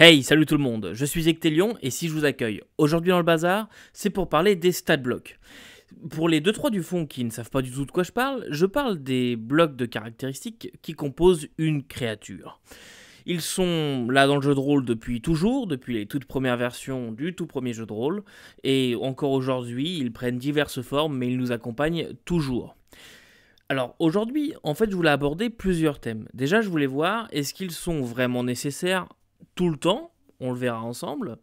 Hey, salut tout le monde, je suis Ectelion et si je vous accueille aujourd'hui dans le bazar, c'est pour parler des stat blocks. Pour les 2-3 du fond qui ne savent pas du tout de quoi je parle des blocs de caractéristiques qui composent une créature. Ils sont là dans le jeu de rôle depuis toujours, depuis les toutes premières versions du tout premier jeu de rôle, et encore aujourd'hui, ils prennent diverses formes, mais ils nous accompagnent toujours. Alors aujourd'hui, en fait, je voulais aborder plusieurs thèmes. Déjà, je voulais voir, est-ce qu'ils sont vraiment nécessaires tout le temps? On le verra ensemble.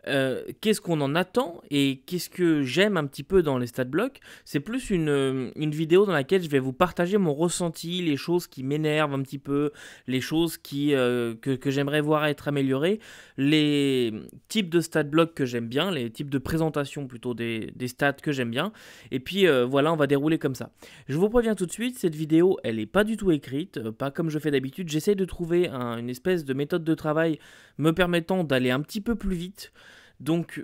Qu'est-ce qu'on en attend et qu'est-ce que j'aime un petit peu dans les stat blocks. C'est plus une vidéo dans laquelle je vais vous partager mon ressenti, les choses qui m'énervent un petit peu, les choses que j'aimerais voir être améliorées, les types de stat blocks que j'aime bien, les types de présentation plutôt des stats que j'aime bien. Et puis voilà, on va dérouler comme ça. Je vous préviens tout de suite, cette vidéo, elle n'est pas du tout écrite, pas comme je fais d'habitude. J'essaie de trouver une espèce de méthode de travail me permettant d'aller un petit peu plus vite. Donc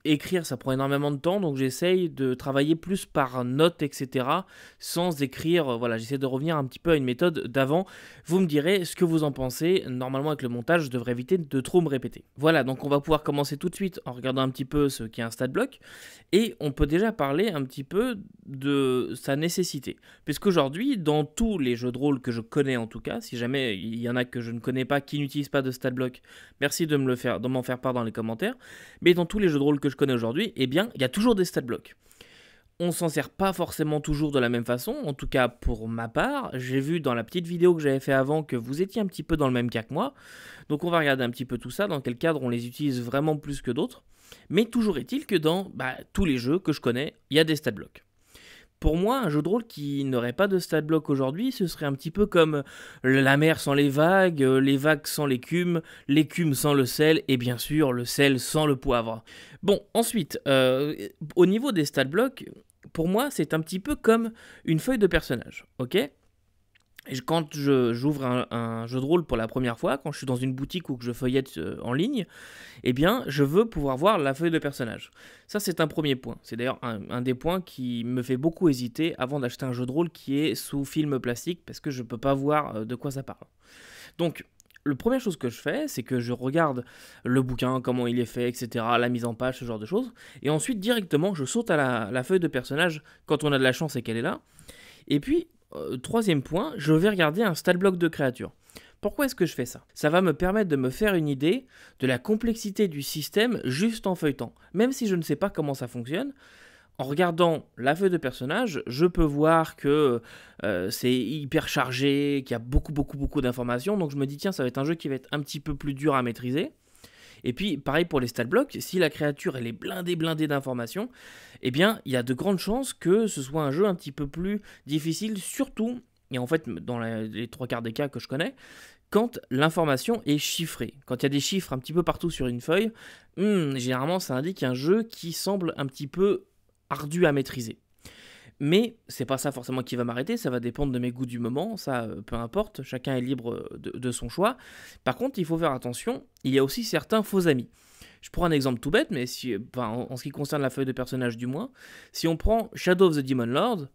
écrire ça prend énormément de temps, donc j'essaye de travailler plus par notes, etc. sans écrire, voilà, j'essaie de revenir un petit peu à une méthode d'avant. Vous me direz ce que vous en pensez. Normalement avec le montage je devrais éviter de trop me répéter. Voilà, donc on va pouvoir commencer tout de suite en regardant un petit peu ce qu'est un stat block. Et on peut déjà parler un petit peu de sa nécessité. Puisqu'aujourd'hui, dans tous les jeux de rôle que je connais en tout cas, si jamais il y en a que je ne connais pas qui n'utilisent pas de stat block, merci de m'en faire part dans les commentaires. Mais dans tous les jeux de rôle que je connais aujourd'hui, eh bien, il y a toujours des stat blocks. On s'en sert pas forcément toujours de la même façon, en tout cas pour ma part. J'ai vu dans la petite vidéo que j'avais fait avant que vous étiez un petit peu dans le même cas que moi. Donc on va regarder un petit peu tout ça, dans quel cadre on les utilise vraiment plus que d'autres. Mais toujours est-il que dans tous les jeux que je connais, il y a des stat blocks. Pour moi, un jeu de rôle qui n'aurait pas de stat block aujourd'hui, ce serait un petit peu comme la mer sans les vagues sans l'écume sans le sel, et bien sûr le sel sans le poivre. Bon, ensuite, au niveau des stat blocks, pour moi, c'est un petit peu comme une feuille de personnage, ok ? Quand j'ouvre un jeu de rôle pour la première fois, quand je suis dans une boutique ou que je feuillette en ligne, eh bien, je veux pouvoir voir la feuille de personnage. Ça, c'est un premier point. C'est d'ailleurs un des points qui me fait beaucoup hésiter avant d'acheter un jeu de rôle qui est sous film plastique, parce que je ne peux pas voir de quoi ça parle. Donc, la première chose que je fais, c'est que je regarde le bouquin, comment il est fait, etc., la mise en page, ce genre de choses, et ensuite, directement, je saute à la feuille de personnage quand on a de la chance et qu'elle est là. Et puis, troisième point, je vais regarder un stat block de créature. Pourquoi est-ce que je fais ça? Ça va me permettre de me faire une idée de la complexité du système juste en feuilletant. Même si je ne sais pas comment ça fonctionne, en regardant la feuille de personnage, je peux voir que c'est hyper chargé, qu'il y a beaucoup d'informations. Donc je me dis, tiens, ça va être un jeu qui va être un petit peu plus dur à maîtriser. Et puis, pareil pour les stat blocks, si la créature elle est blindée d'informations, eh bien, il y a de grandes chances que ce soit un jeu un petit peu plus difficile, surtout, et en fait, dans les trois quarts des cas que je connais, quand l'information est chiffrée. Quand il y a des chiffres un petit peu partout sur une feuille, généralement, ça indique un jeu qui semble un petit peu ardu à maîtriser. Mais c'est pas ça forcément qui va m'arrêter, ça va dépendre de mes goûts du moment, ça peu importe, chacun est libre de son choix. Par contre, il faut faire attention, il y a aussi certains faux amis. Je prends un exemple tout bête, mais en ce qui concerne la feuille de personnage du moins, si on prend Shadow of the Demon Lord,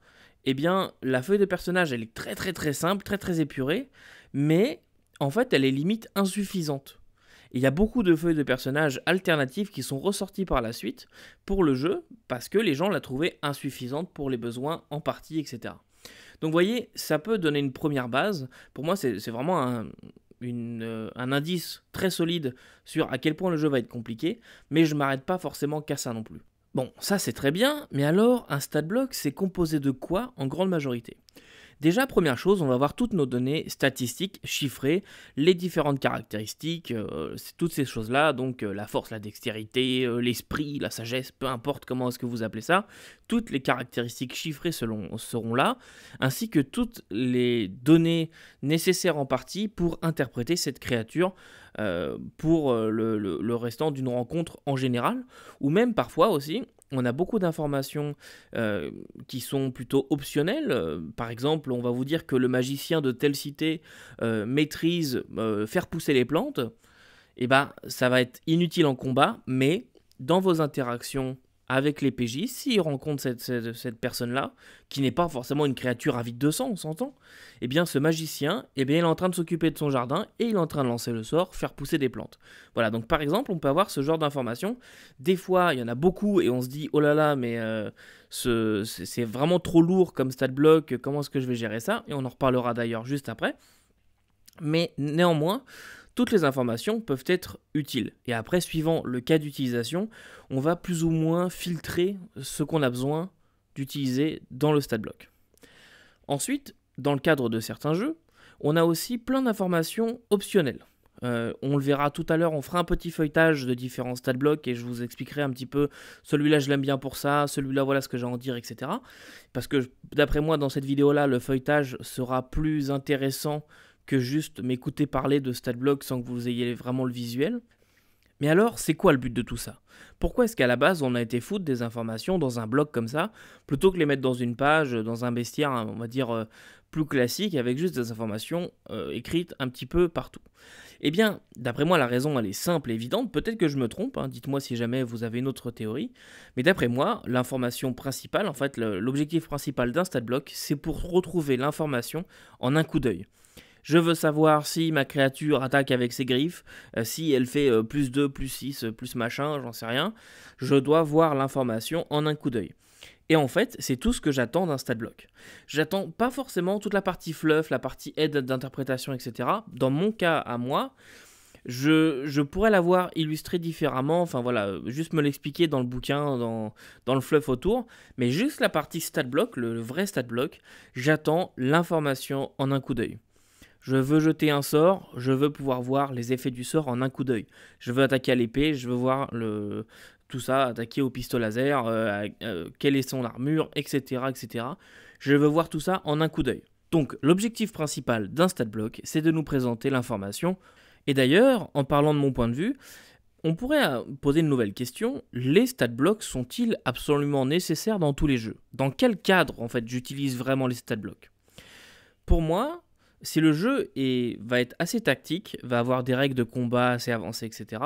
eh bien la feuille de personnage elle est très simple, très épurée, mais en fait elle est limite insuffisante. Il y a beaucoup de feuilles de personnages alternatives qui sont ressorties par la suite pour le jeu parce que les gens la trouvaient insuffisante pour les besoins en partie, etc. Donc vous voyez, ça peut donner une première base. Pour moi, c'est vraiment un indice très solide sur à quel point le jeu va être compliqué, mais je ne m'arrête pas forcément qu'à ça non plus. Bon, ça c'est très bien, mais alors un stat block, c'est composé de quoi en grande majorité ? Déjà, première chose, on va voir toutes nos données statistiques chiffrées, les différentes caractéristiques, toutes ces choses-là, donc la force, la dextérité, l'esprit, la sagesse, peu importe comment est-ce que vous appelez ça, toutes les caractéristiques chiffrées seront là, ainsi que toutes les données nécessaires en partie pour interpréter cette créature pour le restant d'une rencontre en général, ou même parfois aussi, on a beaucoup d'informations qui sont plutôt optionnelles. Par exemple, on va vous dire que le magicien de telle cité maîtrise faire pousser les plantes. Et ça va être inutile en combat, mais dans vos interactions avec les PJ, s'il rencontre cette personne-là, qui n'est pas forcément une créature avide de sang, on s'entend, eh bien ce magicien, eh bien il est en train de s'occuper de son jardin et il est en train de lancer le sort, faire pousser des plantes. Voilà, donc par exemple, on peut avoir ce genre d'informations. Des fois, il y en a beaucoup et on se dit, oh là là, mais c'est vraiment trop lourd comme stat block, comment est-ce que je vais gérer ça? Et on en reparlera d'ailleurs juste après. Mais néanmoins, toutes les informations peuvent être utiles. Et après, suivant le cas d'utilisation, on va plus ou moins filtrer ce qu'on a besoin d'utiliser dans le stat block. Ensuite, dans le cadre de certains jeux, on a aussi plein d'informations optionnelles. On le verra tout à l'heure, on fera un petit feuilletage de différents stat blocks et je vous expliquerai un petit peu celui-là je l'aime bien pour ça, celui-là voilà ce que j'ai à en dire, etc. Parce que d'après moi, dans cette vidéo-là, le feuilletage sera plus intéressant que juste m'écouter parler de stat block sans que vous ayez vraiment le visuel. Mais alors, c'est quoi le but de tout ça? Pourquoi est-ce qu'à la base, on a été foutre des informations dans un bloc comme ça, plutôt que les mettre dans une page, dans un bestiaire, on va dire, plus classique, avec juste des informations écrites un petit peu partout? Eh bien, d'après moi, la raison, elle est simple et évidente. Peut-être que je me trompe, hein, dites-moi si jamais vous avez une autre théorie. Mais d'après moi, l'information principale, en fait, l'objectif principal d'un stat block, c'est pour retrouver l'information en un coup d'œil. Je veux savoir si ma créature attaque avec ses griffes, si elle fait plus 2, plus 6, plus machin, j'en sais rien. Je dois voir l'information en un coup d'œil. Et en fait, c'est tout ce que j'attends d'un stat block. J'attends pas forcément toute la partie fluff, la partie aide d'interprétation, etc. Dans mon cas à moi, je pourrais l'avoir illustré différemment, enfin voilà, juste me l'expliquer dans le bouquin, dans le fluff autour, mais juste la partie stat block, le vrai stat block, j'attends l'information en un coup d'œil. Je veux jeter un sort, je veux pouvoir voir les effets du sort en un coup d'œil. Je veux attaquer à l'épée, je veux voir tout ça, attaquer au pistolet laser, quelle est son armure, etc., etc. Je veux voir tout ça en un coup d'œil. Donc l'objectif principal d'un stat block, c'est de nous présenter l'information. Et d'ailleurs, en parlant de mon point de vue, on pourrait poser une nouvelle question. Les stat blocks sont-ils absolument nécessaires dans tous les jeux? Dans quel cadre, en fait, j'utilise vraiment les stat blocks? Pour moi, si le jeu va être assez tactique, va avoir des règles de combat assez avancées, etc.,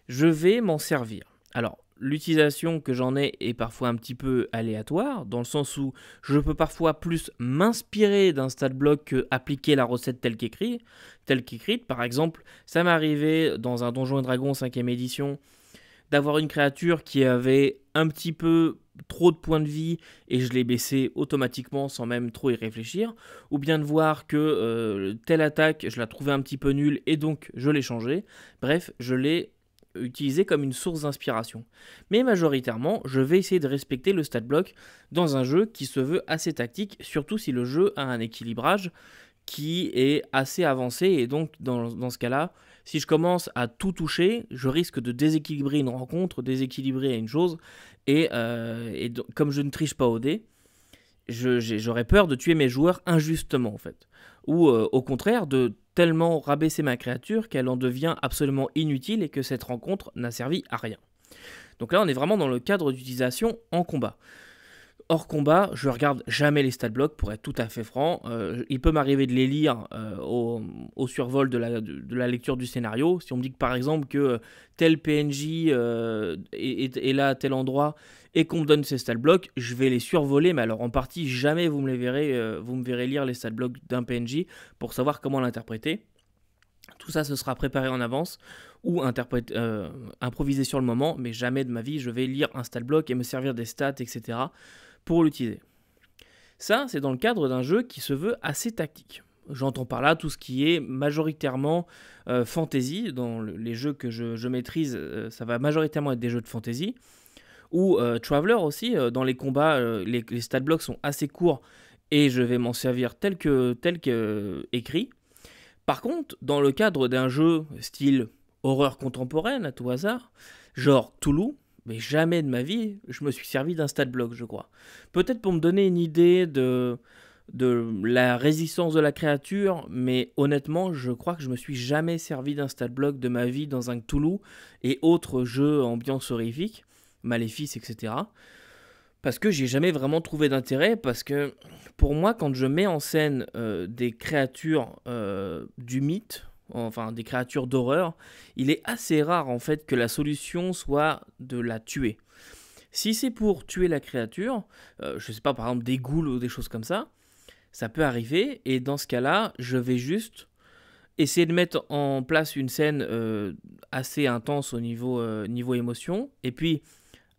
je vais m'en servir. Alors, l'utilisation que j'en ai est parfois un petit peu aléatoire, dans le sens où je peux parfois plus m'inspirer d'un stat block que appliquer la recette telle qu'écrite. Par exemple, ça m'est arrivé dans un Donjons et Dragons 5ème édition d'avoir une créature qui avait un petit peu trop de points de vie et je l'ai baissé automatiquement sans même trop y réfléchir, ou bien de voir que telle attaque, je la trouvais un petit peu nulle et donc je l'ai changée. Bref, je l'ai utilisé comme une source d'inspiration. Mais majoritairement, je vais essayer de respecter le stat block dans un jeu qui se veut assez tactique, surtout si le jeu a un équilibrage qui est assez avancé, et donc dans ce cas-là, si je commence à tout toucher, je risque de déséquilibrer une rencontre, déséquilibrer une chose, et comme je ne triche pas au dé, j'aurais peur de tuer mes joueurs injustement en fait. Ou au contraire, de tellement rabaisser ma créature qu'elle en devient absolument inutile et que cette rencontre n'a servi à rien. Donc là, on est vraiment dans le cadre d'utilisation en combat. Hors combat, je regarde jamais les stat blocks pour être tout à fait franc. Il peut m'arriver de les lire au survol de la lecture du scénario. Si on me dit que par exemple que tel PNJ est là à tel endroit et qu'on me donne ces stat blocks, je vais les survoler. Mais alors en partie, jamais vous me verrez lire les stat blocks d'un PNJ pour savoir comment l'interpréter. Tout ça, ce sera préparé en avance ou improvisé sur le moment, mais jamais de ma vie, je vais lire un stat block et me servir des stats, etc. pour l'utiliser. Ça, c'est dans le cadre d'un jeu qui se veut assez tactique. J'entends par là tout ce qui est majoritairement fantasy. Dans les jeux que je maîtrise, ça va majoritairement être des jeux de fantasy. Ou Traveler aussi, dans les combats, les stat blocks sont assez courts et je vais m'en servir tel que écrit. Par contre, dans le cadre d'un jeu style horreur contemporaine, à tout hasard, genre Cthulhu, mais jamais de ma vie, je me suis servi d'un stat block, je crois. Peut-être pour me donner une idée de la résistance de la créature, mais honnêtement, je crois que je me suis jamais servi d'un stat block de ma vie dans un Cthulhu et autres jeux ambiance horrifique, Maléfice, etc. Parce que j'ai jamais vraiment trouvé d'intérêt, parce que pour moi, quand je mets en scène des créatures du mythe, enfin des créatures d'horreur, il est assez rare en fait que la solution soit de la tuer. Si c'est pour tuer la créature, je sais pas, par exemple des ghouls ou des choses comme ça peut arriver, et dans ce cas-là, je vais juste essayer de mettre en place une scène assez intense au niveau émotion, et puis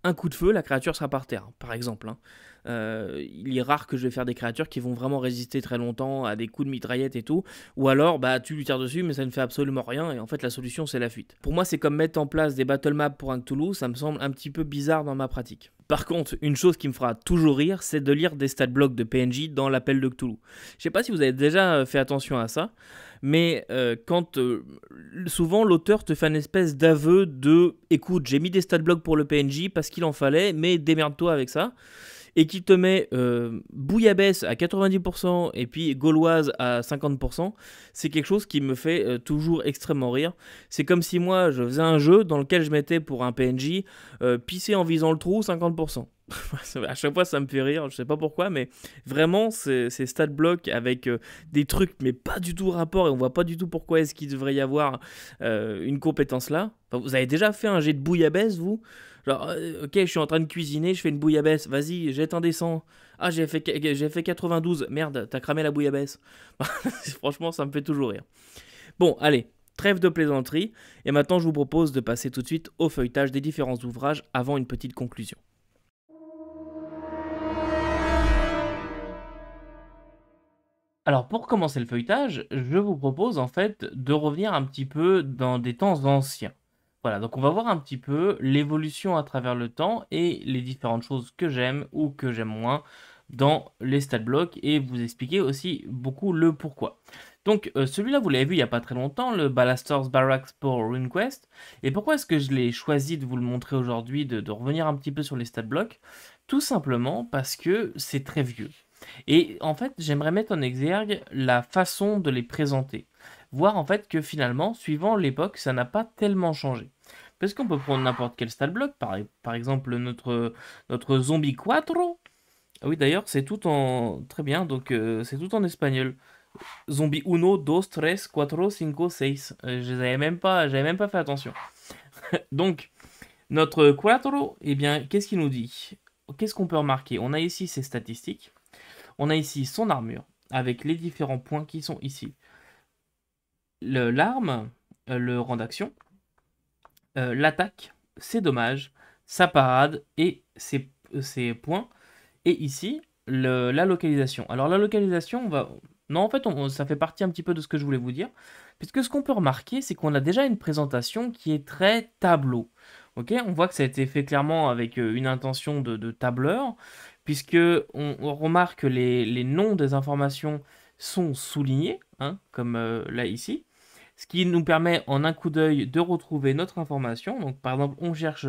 un coup de feu, la créature sera par terre, par exemple. Hein. Il est rare que je vais faire des créatures qui vont vraiment résister très longtemps à des coups de mitraillette et tout, ou alors bah tu lui tires dessus mais ça ne fait absolument rien et en fait la solution c'est la fuite. Pour moi c'est comme mettre en place des battle maps pour un Cthulhu, ça me semble un petit peu bizarre dans ma pratique. Par contre, une chose qui me fera toujours rire, c'est de lire des stat blocks de PNJ dans l'appel de Cthulhu. Je sais pas si vous avez déjà fait attention à ça, mais quand souvent l'auteur te fait une espèce d'aveu de écoute, j'ai mis des stat blocks pour le PNJ parce qu'il en fallait, mais démerde-toi avec ça. Et qui te met bouillabaisse à 90% et puis gauloise à 50%, c'est quelque chose qui me fait toujours extrêmement rire. C'est comme si moi je faisais un jeu dans lequel je mettais pour un PNJ pisser en visant le trou 50%. À chaque fois ça me fait rire, je sais pas pourquoi, mais vraiment ces stat blocks avec des trucs mais pas du tout rapport et on voit pas du tout pourquoi est-ce qu'il devrait y avoir une compétence là. Enfin, vous avez déjà fait un jet de bouillabaisse vous? Genre, ok, je suis en train de cuisiner, je fais une bouillabaisse, vas-y, jette un dessin. Ah, j'ai fait 92, merde, t'as cramé la bouillabaisse. Franchement, ça me fait toujours rire. Bon, allez, trêve de plaisanterie, et maintenant je vous propose de passer tout de suite au feuilletage des différents ouvrages avant une petite conclusion. Alors pour commencer le feuilletage, je vous propose en fait de revenir un petit peu dans des temps anciens. Voilà, donc on va voir un petit peu l'évolution à travers le temps et les différentes choses que j'aime ou que j'aime moins dans les stat blocks et vous expliquer aussi beaucoup le pourquoi. Donc celui-là vous l'avez vu il n'y a pas très longtemps, le Ballastor's Barracks pour RuneQuest. Et pourquoi est-ce que je l'ai choisi de vous le montrer aujourd'hui, de revenir un petit peu sur les stat blocks? Tout simplement parce que c'est très vieux. Et en fait, j'aimerais mettre en exergue la façon de les présenter. Voir en fait que finalement, suivant l'époque, ça n'a pas tellement changé. Parce qu'on peut prendre n'importe quel stat block, par exemple notre Zombie Quattro. Ah oui, d'ailleurs, c'est tout en... Très bien, donc c'est tout en espagnol. Zombie uno, dos, tres, cuatro, cinco, seis. J'avais même pas fait attention. Donc, notre Quattro, eh bien, qu'est-ce qu'il nous dit? Qu'est-ce qu'on peut remarquer? On a ici ses statistiques. On a ici son armure, avec les différents points qui sont ici. L'arme, le rang d'action, l'attaque, ses dommages, sa parade et ses points. Et ici, la localisation. Alors la localisation, on va... Non, en fait, ça fait partie un petit peu de ce que je voulais vous dire. Puisque ce qu'on peut remarquer, c'est qu'on a déjà une présentation qui est très tableau. Ok, on voit que ça a été fait clairement avec une intention de tableur, puisque on remarque que les noms des informations sont soulignés, hein, comme là ici, ce qui nous permet en un coup d'œil de retrouver notre information. Donc par exemple, on cherche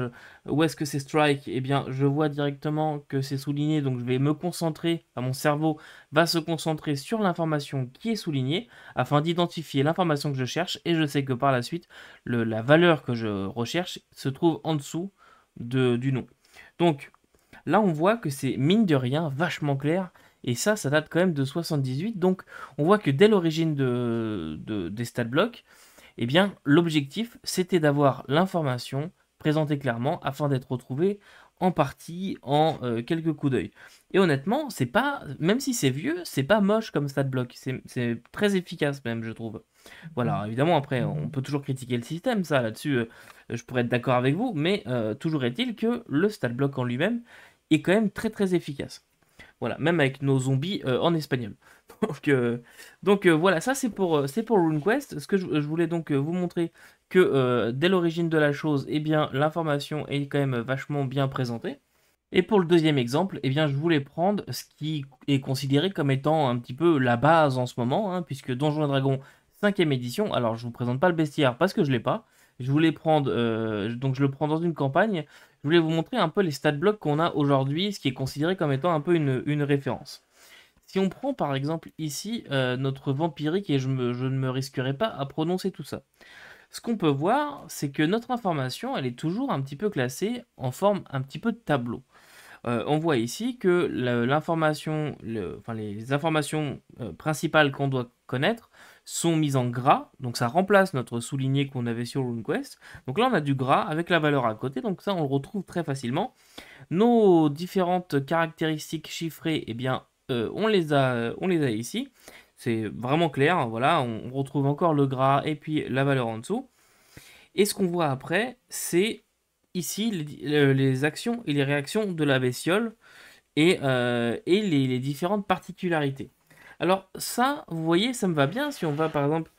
où est-ce que c'est strike, et eh bien je vois directement que c'est souligné, donc je vais me concentrer, mon cerveau va se concentrer sur l'information qui est soulignée afin d'identifier l'information que je cherche, et je sais que par la suite, la valeur que je recherche se trouve en dessous du nom. Donc là, on voit que c'est mine de rien vachement clair. Et ça date quand même de 78. Donc, on voit que dès l'origine des stat blocks, eh bien, l'objectif, c'était d'avoir l'information présentée clairement afin d'être retrouvée en partie en quelques coups d'œil. Et honnêtement, c'est pas, même si c'est vieux, c'est pas moche comme stat block. C'est très efficace même, je trouve. Voilà, évidemment, après, on peut toujours critiquer le système, ça, là-dessus, je pourrais être d'accord avec vous, mais toujours est-il que le stat block en lui-même est quand même très très efficace. Voilà, même avec nos zombies en espagnol. Donc, voilà, ça c'est pour RuneQuest. Ce que je voulais donc vous montrer que dès l'origine de la chose, eh bien l'information est quand même vachement bien présentée. Et pour le deuxième exemple, eh bien je voulais prendre ce qui est considéré comme étant un petit peu la base en ce moment, hein, puisque Donjons et Dragons 5ème édition, alors je vous présente pas le bestiaire parce que je l'ai pas. Je voulais prendre, donc je le prends dans une campagne. Je voulais vous montrer un peu les stat blocks qu'on a aujourd'hui, ce qui est considéré comme étant un peu une référence. Si on prend par exemple ici notre vampirique, et je ne me risquerai pas à prononcer tout ça. Ce qu'on peut voir, c'est que notre information, elle est toujours un petit peu classée en forme un petit peu de tableau. On voit ici que l'information, les informations principales qu'on doit connaître sont mises en gras, donc ça remplace notre souligné qu'on avait sur RuneQuest. Donc là on a du gras avec la valeur à côté, donc ça on le retrouve très facilement. Nos différentes caractéristiques chiffrées, eh bien on les a ici. C'est vraiment clair, hein, voilà, on retrouve encore le gras et puis la valeur en dessous. Et ce qu'on voit après, c'est ici les actions et les réactions de la bestiole et les différentes particularités. Alors ça, vous voyez, ça me va bien. Si on va par exemple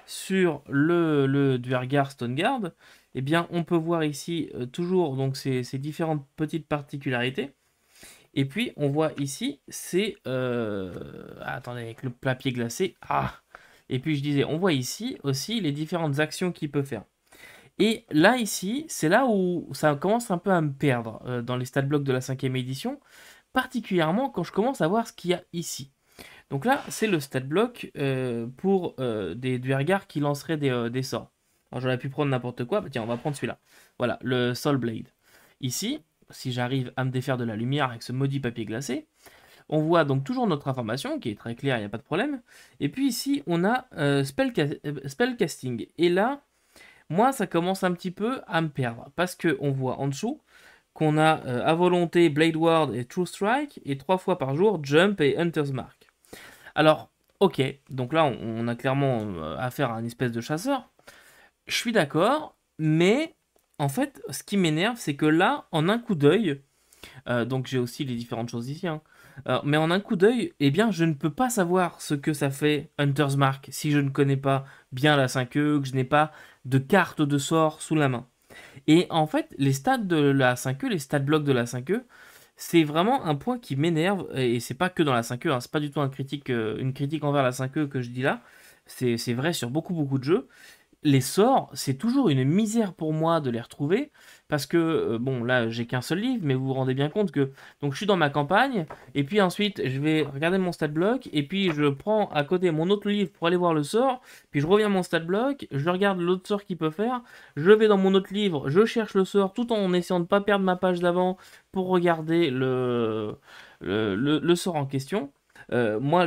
sur le Dwergar Stoneguard, eh bien on peut voir ici toujours donc ces différentes petites particularités. Et puis on voit ici, c'est... attendez, avec le papier glacé. Ah. Et puis je disais, on voit ici aussi les différentes actions qu'il peut faire. Et là, ici, c'est là où ça commence un peu à me perdre dans les stat blocks de la 5e édition, particulièrement quand je commence à voir ce qu'il y a ici. Donc là, c'est le stat block pour des Dwergar qui lanceraient des sorts. Alors j'aurais pu prendre n'importe quoi, bah, tiens, on va prendre celui-là. Voilà, le Soul Blade. Ici, si j'arrive à me défaire de la lumière avec ce maudit papier glacé, on voit donc toujours notre information qui est très claire, il n'y a pas de problème. Et puis ici, on a Spellcasting. Et là, moi, ça commence un petit peu à me perdre. Parce qu'on voit en dessous qu'on a à volonté Blade Ward et True Strike, et 3 fois par jour Jump et Hunter's Mark. Alors, ok, donc là, on a clairement affaire à une espèce de chasseur. Je suis d'accord, mais en fait, ce qui m'énerve, c'est que là, en un coup d'œil, donc j'ai aussi les différentes choses ici, hein, mais en un coup d'œil, eh bien, je ne peux pas savoir ce que ça fait Hunter's Mark si je ne connais pas bien la 5e, que je n'ai pas de carte de sort sous la main. Et en fait, les stats de la 5e, les stats blocs de la 5e, c'est vraiment un point qui m'énerve, et c'est pas que dans la 5e, hein, c'est pas du tout une critique envers la 5e que je dis là, c'est vrai sur beaucoup de jeux. Les sorts, c'est toujours une misère pour moi de les retrouver, parce que, bon, là, j'ai qu'un seul livre, mais vous vous rendez bien compte que, donc je suis dans ma campagne, et puis ensuite, je vais regarder mon stat block, et puis je prends à côté mon autre livre pour aller voir le sort, puis je reviens à mon stat block, je regarde l'autre sort qu'il peut faire, je vais dans mon autre livre, je cherche le sort, tout en essayant de ne pas perdre ma page d'avant pour regarder le sort en question. Moi,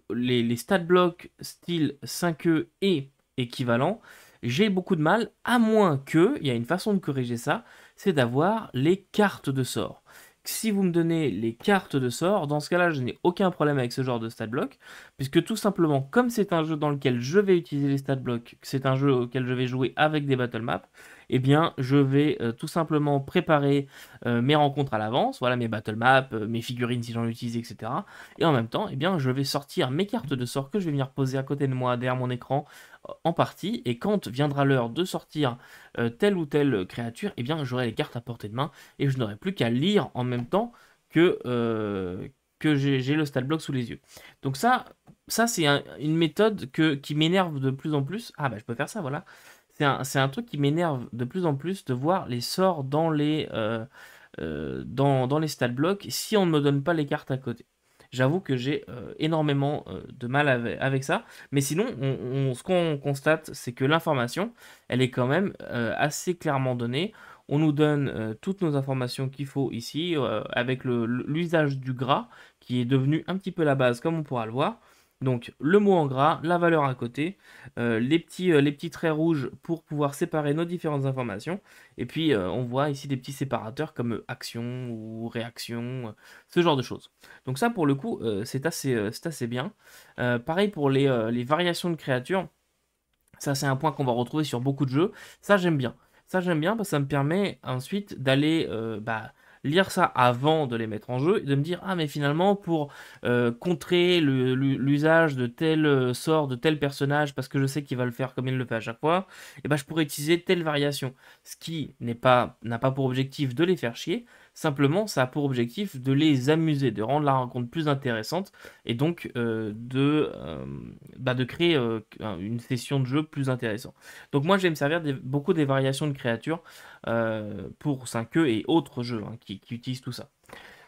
les stat blocks style 5e et équivalent, j'ai beaucoup de mal, à moins que, il y a une façon de corriger ça, c'est d'avoir les cartes de sort. Si vous me donnez les cartes de sort, dans ce cas-là, je n'ai aucun problème avec ce genre de stat block, puisque tout simplement, comme c'est un jeu dans lequel je vais utiliser les stat blocks, c'est un jeu auquel je vais jouer avec des battle maps, eh bien, je vais tout simplement préparer mes rencontres à l'avance, voilà mes battle maps, mes figurines si j'en utilise, etc. Et en même temps, eh bien, je vais sortir mes cartes de sort que je vais venir poser à côté de moi, derrière mon écran, en partie, et quand viendra l'heure de sortir telle ou telle créature, eh bien j'aurai les cartes à portée de main et je n'aurai plus qu'à lire en même temps que j'ai le stat block sous les yeux. Donc ça c'est une méthode qui m'énerve de plus en plus. Ah bah je peux faire ça, voilà. C'est un truc qui m'énerve de plus en plus de voir les sorts dans dans les stat blocks si on ne me donne pas les cartes à côté. J'avoue que j'ai énormément de mal avec ça. Mais sinon, ce qu'on constate, c'est que l'information, elle est quand même assez clairement donnée. On nous donne toutes nos informations qu'il faut ici, avec l'usage du gras, qui est devenu un petit peu la base, comme on pourra le voir. Donc le mot en gras, la valeur à côté, les petits traits rouges pour pouvoir séparer nos différentes informations. Et puis on voit ici des petits séparateurs comme action ou réaction, ce genre de choses. Donc ça pour le coup c'est assez bien. Pareil pour les variations de créatures. Ça c'est un point qu'on va retrouver sur beaucoup de jeux. Ça j'aime bien. Ça j'aime bien parce que ça me permet ensuite d'aller lire ça avant de les mettre en jeu et de me dire ah mais finalement pour contrer l'usage de tel sort de tel personnage parce que je sais qu'il va le faire comme il le fait à chaque fois, et ben je pourrais utiliser telle variation. Ce qui n'a pas pour objectif de les faire chier, simplement ça a pour objectif de les amuser, de rendre la rencontre plus intéressante et donc de créer une session de jeu plus intéressante. Donc moi je vais me servir beaucoup des variations de créatures pour 5e et autres jeux hein, qui utilisent tout ça.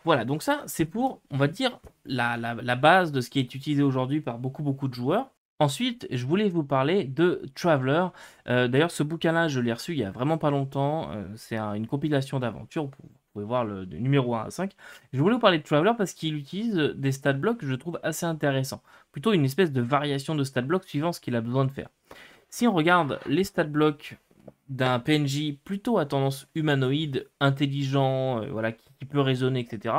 Voilà, donc ça c'est pour, on va dire, la base de ce qui est utilisé aujourd'hui par beaucoup de joueurs. Ensuite, je voulais vous parler de Traveller. D'ailleurs, ce bouquin-là, je l'ai reçu il y a vraiment pas longtemps. C'est une compilation d'aventures. pouvez voir le numéro 1 à 5. Je voulais vous parler de Traveler parce qu'il utilise des stat blocks que je trouve assez intéressants. Plutôt une espèce de variation de stat block suivant ce qu'il a besoin de faire. Si on regarde les stat blocks d'un PNJ plutôt à tendance humanoïde, intelligent, voilà, qui peut raisonner, etc.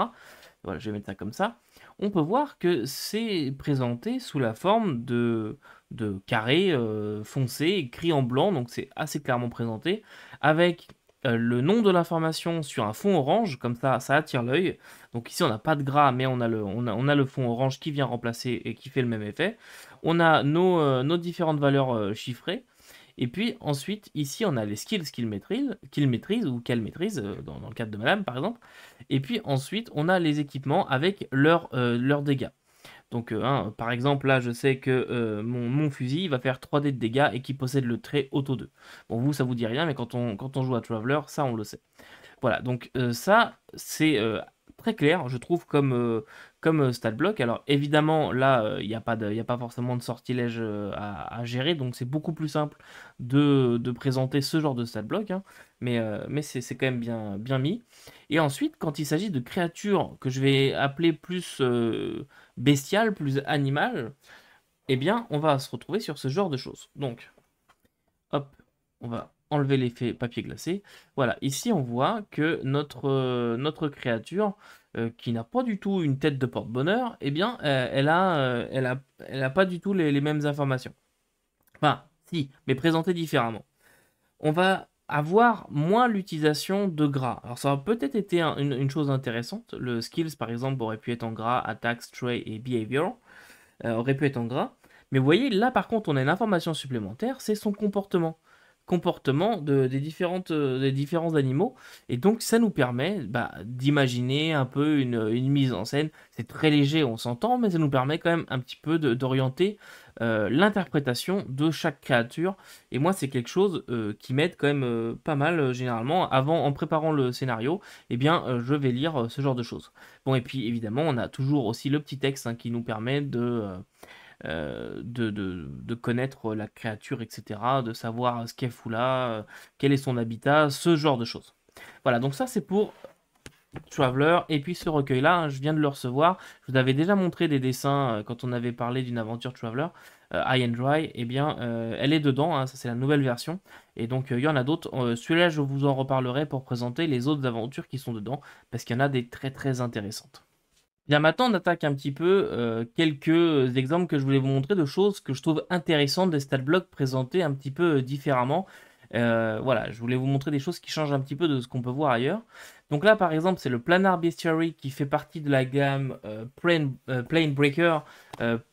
Voilà, je vais mettre ça comme ça. On peut voir que c'est présenté sous la forme de carrés foncés, écrits en blanc, donc c'est assez clairement présenté, avec le nom de l'information sur un fond orange, comme ça attire l'œil. Donc ici on n'a pas de gras, mais on a le fond orange qui vient remplacer et qui fait le même effet. On a nos différentes valeurs chiffrées. Et puis ensuite, ici, on a les skills qu'il maîtrise ou qu'elle maîtrise, dans le cadre de madame par exemple. Et puis ensuite, on a les équipements avec leurs dégâts. Donc, par exemple, là, je sais que mon fusil va faire 3D de dégâts et qui possède le trait Auto 2. Bon, vous, ça vous dit rien, mais quand on joue à Traveler, ça, on le sait. Voilà, donc ça, c'est très clair, je trouve, comme stat block. Alors évidemment, là, il n'y a pas forcément de sortilège à gérer, donc c'est beaucoup plus simple de présenter ce genre de stat block, hein, mais c'est quand même bien mis. Et ensuite, quand il s'agit de créatures que je vais appeler plus bestiales, plus animales, eh bien, on va se retrouver sur ce genre de choses. Donc, hop, on va enlever l'effet papier glacé. Voilà, ici on voit que notre créature, qui n'a pas du tout une tête de porte-bonheur, eh bien, elle a pas du tout les mêmes informations. Enfin, si, mais présentées différemment. On va avoir moins l'utilisation de gras. Alors ça a peut-être été une chose intéressante. Le skills, par exemple, aurait pu être en gras, attack, stray et behavior, aurait pu être en gras. Mais vous voyez, là par contre, on a une information supplémentaire, c'est son comportement des différents animaux. Et donc, ça nous permet d'imaginer un peu une mise en scène. C'est très léger, on s'entend, mais ça nous permet quand même un petit peu d'orienter l'interprétation de chaque créature. Et moi, c'est quelque chose qui m'aide quand même pas mal, généralement. En préparant le scénario, eh bien, je vais lire ce genre de choses. Bon, et puis, évidemment, on a toujours aussi le petit texte, hein, qui nous permet de connaître la créature, etc., de savoir ce qu'elle fout là, quel est son habitat, ce genre de choses. Voilà, donc ça c'est pour Traveler, et puis ce recueil-là, hein, je viens de le recevoir, je vous avais déjà montré des dessins quand on avait parlé d'une aventure Traveler, High and Dry, et bien elle est dedans, hein, ça c'est la nouvelle version, et donc il y en a d'autres, celui-là je vous en reparlerai pour présenter les autres aventures qui sont dedans, parce qu'il y en a des très très intéressantes. Bien, maintenant, on attaque un petit peu quelques exemples que je voulais vous montrer de choses que je trouve intéressantes des stat blocks présentés un petit peu différemment. Voilà, je voulais vous montrer des choses qui changent un petit peu de ce qu'on peut voir ailleurs. Donc là, par exemple, c'est le Planar Bestiary qui fait partie de la gamme Plane Breaker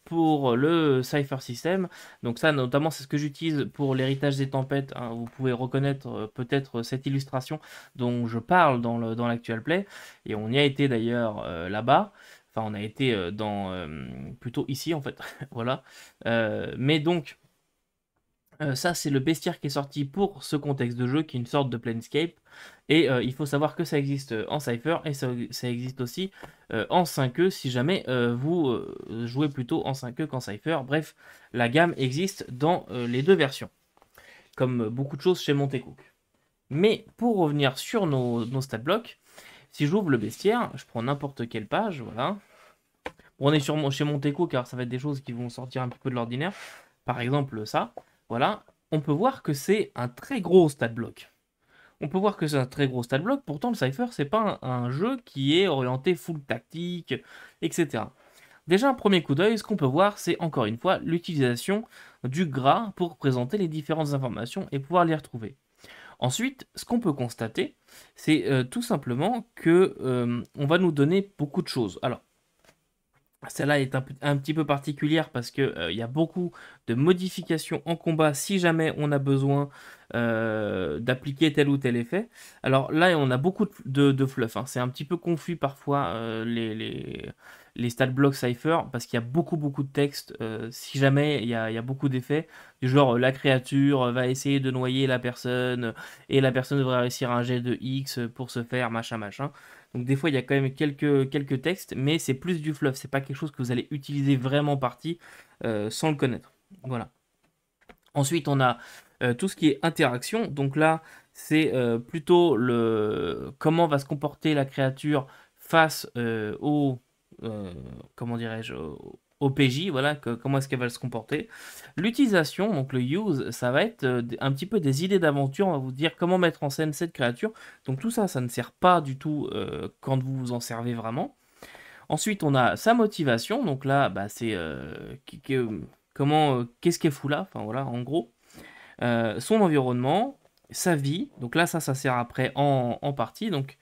pour le Cypher System. Donc ça, notamment, c'est ce que j'utilise pour l'héritage des tempêtes, hein. Vous pouvez reconnaître peut-être cette illustration dont je parle dans l'actual play. Et on y a été d'ailleurs là-bas. Enfin, on a été plutôt ici, en fait. Voilà. Mais donc... ça, c'est le bestiaire qui est sorti pour ce contexte de jeu, qui est une sorte de Planescape. Et il faut savoir que ça existe en Cypher et ça existe aussi en 5e si jamais vous jouez plutôt en 5e qu'en Cypher. Bref, la gamme existe dans les deux versions, comme beaucoup de choses chez Montecook. Mais pour revenir sur nos stat blocks, si j'ouvre le bestiaire, je prends n'importe quelle page, voilà. Bon, on est chez Montecook car ça va être des choses qui vont sortir un petit peu de l'ordinaire. Par exemple, ça. Voilà, on peut voir que c'est un très gros stat block. On peut voir que c'est un très gros stat block, pourtant le Cypher, c'est pas un jeu qui est orienté full tactique, etc. Déjà, un premier coup d'œil, ce qu'on peut voir, c'est encore une fois l'utilisation du gras pour présenter les différentes informations et pouvoir les retrouver. Ensuite, ce qu'on peut constater, c'est tout simplement que on va nous donner beaucoup de choses. Alors, celle-là est un petit peu particulière parce que y a beaucoup de modifications en combat si jamais on a besoin d'appliquer tel ou tel effet. Alors là, on a beaucoup de fluff, hein. C'est un petit peu confus parfois les stat blocks Cypher parce qu'il y a beaucoup de texte. Si jamais il y a beaucoup d'effets, du genre la créature va essayer de noyer la personne et la personne devrait réussir un jet de X pour se faire machin machin. Donc des fois il y a quand même quelques textes, mais c'est plus du fluff, c'est pas quelque chose que vous allez utiliser vraiment partie sans le connaître. Voilà. Ensuite on a tout ce qui est interaction, donc là c'est plutôt comment va se comporter la créature face comment dirais-je, au PJ, voilà, comment est-ce qu'elle va se comporter. L'utilisation, donc le use, ça va être un petit peu des idées d'aventure, on va vous dire comment mettre en scène cette créature. Donc tout ça, ça ne sert pas du tout quand vous vous en servez vraiment. Ensuite, on a sa motivation, donc là, bah, c'est qu'est-ce qu'elle fout là, enfin voilà, en gros. Son environnement, sa vie, donc là ça sert après en partie, donc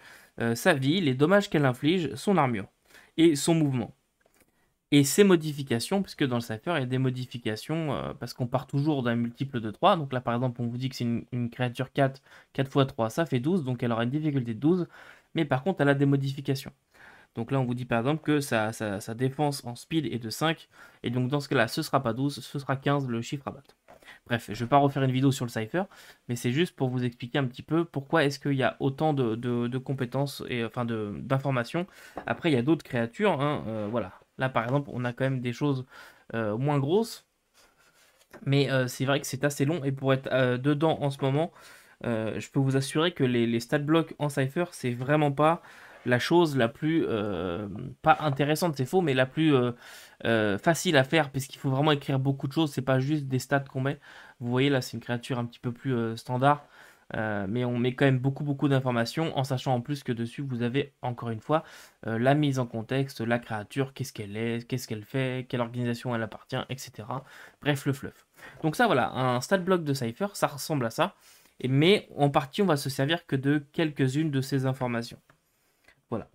sa vie, les dommages qu'elle inflige, son armure et son mouvement. Et ses modifications, puisque dans le Cypher il y a des modifications, parce qu'on part toujours d'un multiple de 3, donc là par exemple on vous dit que c'est une créature 4, 4 x 3, ça fait 12, donc elle aura une difficulté de 12, mais par contre elle a des modifications. Donc là on vous dit par exemple que sa défense en speed est de 5, et donc dans ce cas là ce sera pas 12, ce sera 15 le chiffre à battre. Bref, je ne vais pas refaire une vidéo sur le Cypher, mais c'est juste pour vous expliquer un petit peu pourquoi est-ce qu'il y a autant de compétences et enfin d'informations. Après, il y a d'autres créatures, hein, voilà. Là, par exemple, on a quand même des choses moins grosses, mais c'est vrai que c'est assez long, et pour être dedans en ce moment, je peux vous assurer que les stat blocks en Cypher, c'est vraiment pas la chose la plus, pas intéressante, c'est faux, mais la plus facile à faire, puisqu'il faut vraiment écrire beaucoup de choses, c'est pas juste des stats qu'on met. Vous voyez là, c'est une créature un petit peu plus standard, mais on met quand même beaucoup d'informations, en sachant en plus que dessus, vous avez encore une fois la mise en contexte, la créature, qu'est-ce qu'elle est, qu'est-ce qu'elle fait, quelle organisation elle appartient, etc. Bref, le fluff. Donc ça, voilà, un stat block de Cypher, ça ressemble à ça. Mais en partie, on va se servir que de quelques-unes de ces informations. Voilà.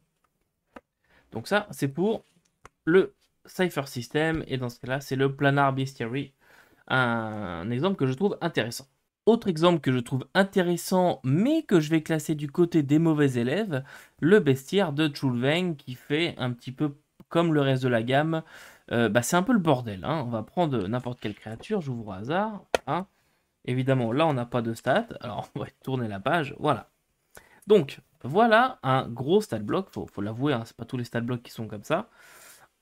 Donc ça, c'est pour le Cypher System. Et dans ce cas-là, c'est le Planar Bestiary. Un exemple que je trouve intéressant. Autre exemple que je trouve intéressant, mais que je vais classer du côté des mauvais élèves, le bestiaire de Chulveng, qui fait un petit peu comme le reste de la gamme. Bah, c'est un peu le bordel, hein. On va prendre n'importe quelle créature, j'ouvre au hasard. Hein. Évidemment, là, on n'a pas de stats. Alors, on va tourner la page. Voilà. Donc, voilà un gros stat block. Faut l'avouer, hein, c'est pas tous les stat blocks qui sont comme ça.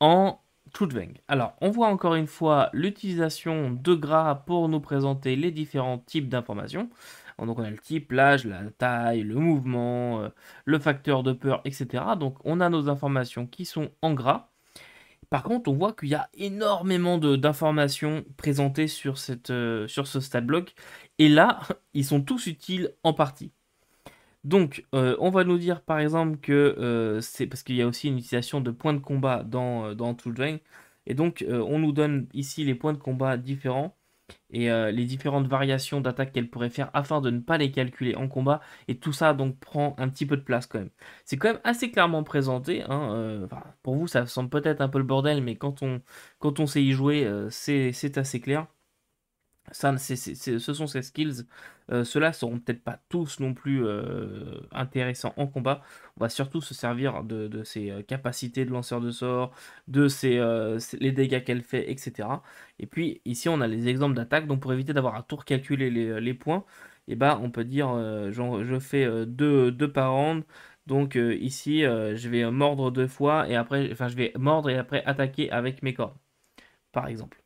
En Trudveng. Alors, on voit encore une fois l'utilisation de gras pour nous présenter les différents types d'informations. Donc, on a le type, l'âge, la taille, le mouvement, le facteur de peur, etc. Donc, on a nos informations qui sont en gras. Par contre, on voit qu'il y a énormément d'informations présentées sur ce stat block. Et là, ils sont tous utiles en partie. Donc, on va nous dire par exemple que c'est parce qu'il y a aussi une utilisation de points de combat dans Tool Drain. Et donc, on nous donne ici les points de combat différents et les différentes variations d'attaque qu'elle pourrait faire afin de ne pas les calculer en combat. Et tout ça donc prend un petit peu de place quand même. C'est quand même assez clairement présenté. Hein, pour vous, ça semble peut-être un peu le bordel, mais quand on sait y jouer, c'est assez clair. Ça, ce sont ses skills. Ceux-là seront peut-être pas tous non plus intéressants en combat. On va surtout se servir de ses capacités de lanceur de sorts, de les dégâts qu'elle fait, etc. Et puis ici, on a les exemples d'attaque. Donc pour éviter d'avoir à tout recalculer les points, et ben, on peut dire je fais 2 par round. Donc ici, je vais mordre 2 fois et après, enfin, je vais mordre et après attaquer avec mes cornes, par exemple.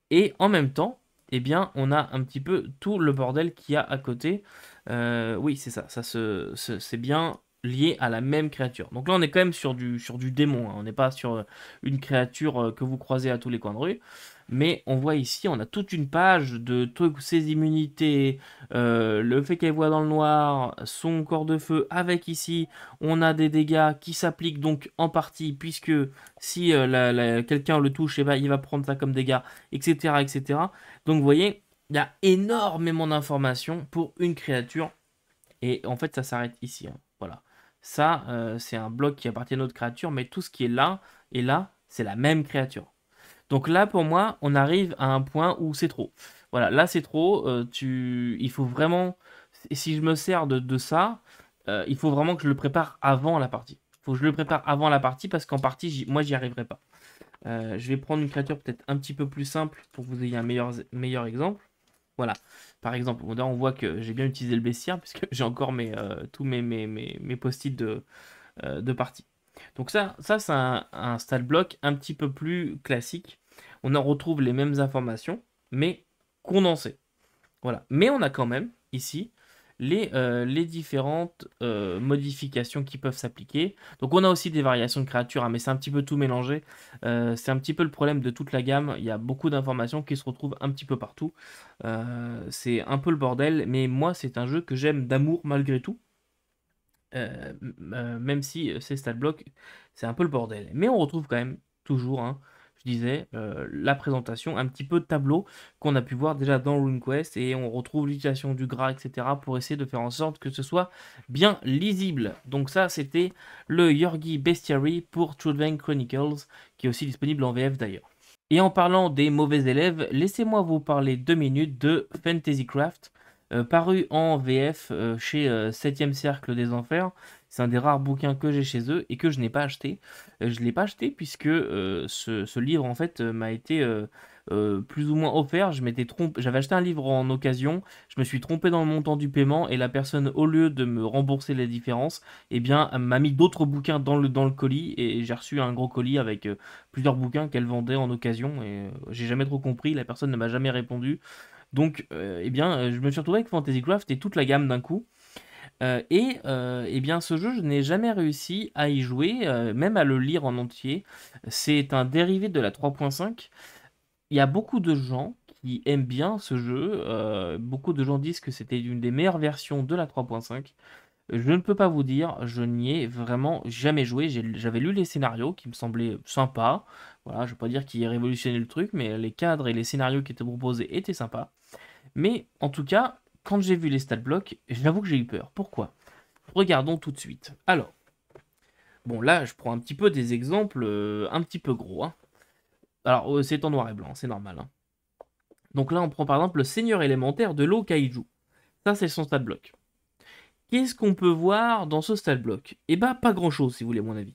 Et en même temps, eh bien, on a un petit peu tout le bordel qu'il y a à côté. Oui, c'est ça. C'est bien lié à la même créature. Donc là, on est quand même sur du démon. Hein. On n'est pas sur une créature que vous croisez à tous les coins de rue. Mais on voit ici, on a toute une page de trucs, ses immunités, le fait qu'elle voit dans le noir, son corps de feu, avec ici, on a des dégâts qui s'appliquent donc en partie, puisque si quelqu'un le touche, eh ben, il va prendre ça comme dégâts, etc., etc. Donc vous voyez, il y a énormément d'informations pour une créature. Et en fait, ça s'arrête ici. Hein. Voilà. Ça, c'est un bloc qui appartient à notre créature, mais tout ce qui est là et là, c'est la même créature. Donc là, pour moi, on arrive à un point où c'est trop. Voilà, là c'est trop. Il faut vraiment, si je me sers de ça, il faut vraiment que je le prépare avant la partie. Il faut que je le prépare avant la partie parce qu'en partie, moi, j'y arriverai pas. Je vais prendre une créature peut-être un petit peu plus simple pour que vous ayez un meilleur exemple. Voilà. Par exemple, on voit que j'ai bien utilisé le bestiaire puisque j'ai encore tous mes post-it de partie. Donc ça c'est un stat block un petit peu plus classique. On en retrouve les mêmes informations, mais condensées. Voilà. Mais on a quand même ici les différentes modifications qui peuvent s'appliquer. Donc on a aussi des variations de créatures, hein, mais c'est un petit peu tout mélangé. C'est un petit peu le problème de toute la gamme. Il y a beaucoup d'informations qui se retrouvent un petit peu partout. C'est un peu le bordel, mais moi c'est un jeu que j'aime d'amour malgré tout. Même si ces stat blocks, c'est un peu le bordel. Mais on retrouve quand même toujours, hein, je disais, la présentation, un petit peu de tableau qu'on a pu voir déjà dans RuneQuest, et on retrouve l'utilisation du gras, etc., pour essayer de faire en sorte que ce soit bien lisible. Donc ça, c'était le Yorgi Bestiary pour Truthvang Chronicles, qui est aussi disponible en VF d'ailleurs. Et en parlant des mauvais élèves, laissez-moi vous parler 2 minutes de Fantasycraft, paru en VF chez 7ème Cercle des Enfers. C'est un des rares bouquins que j'ai chez eux et que je n'ai pas acheté. Je ne l'ai pas acheté puisque ce livre en fait m'a été plus ou moins offert. Je m'étais trompé, j'avais acheté un livre en occasion, je me suis trompé dans le montant du paiement et la personne, au lieu de me rembourser la différence, eh bien m'a mis d'autres bouquins dans le colis, et j'ai reçu un gros colis avec plusieurs bouquins qu'elle vendait en occasion, et j'ai jamais trop compris, la personne ne m'a jamais répondu. Donc, eh bien, je me suis retrouvé avec Fantasycraft et toute la gamme d'un coup. Eh bien, ce jeu, je n'ai jamais réussi à y jouer, même à le lire en entier. C'est un dérivé de la 3.5. Il y a beaucoup de gens qui aiment bien ce jeu. Beaucoup de gens disent que c'était une des meilleures versions de la 3.5. Je ne peux pas vous dire, je n'y ai vraiment jamais joué. J'avais lu les scénarios qui me semblaient sympas. Voilà, je ne vais pas dire qu'ils révolutionnaient le truc, mais les cadres et les scénarios qui étaient proposés étaient sympas. Mais en tout cas, quand j'ai vu les stat blocks, j'avoue que j'ai eu peur. Pourquoi? Regardons tout de suite. Alors, bon là, je prends un petit peu des exemples un petit peu gros, hein. Alors, c'est en noir et blanc, c'est normal, hein. Donc là, on prend par exemple le Seigneur élémentaire de l'eau Kaiju. Ça, c'est son stat block. Qu'est-ce qu'on peut voir dans ce stat block? Eh bah, pas grand-chose, si vous voulez mon avis.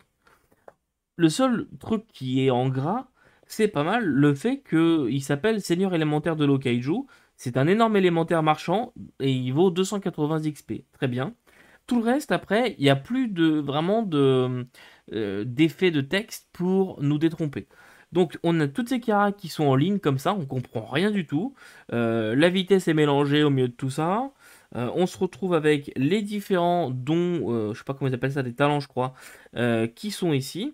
Le seul truc qui est en gras, c'est pas mal le fait qu'il s'appelle Seigneur élémentaire de l'eau Kaiju. C'est un énorme élémentaire marchand et il vaut 280 XP. Très bien. Tout le reste, après, il n'y a plus d'effet de texte pour nous détromper. Donc, on a toutes ces caras qui sont en ligne comme ça, on comprend rien du tout. La vitesse est mélangée au milieu de tout ça. On se retrouve avec les différents dons, je sais pas comment ils appellent ça, des talents, je crois, qui sont ici.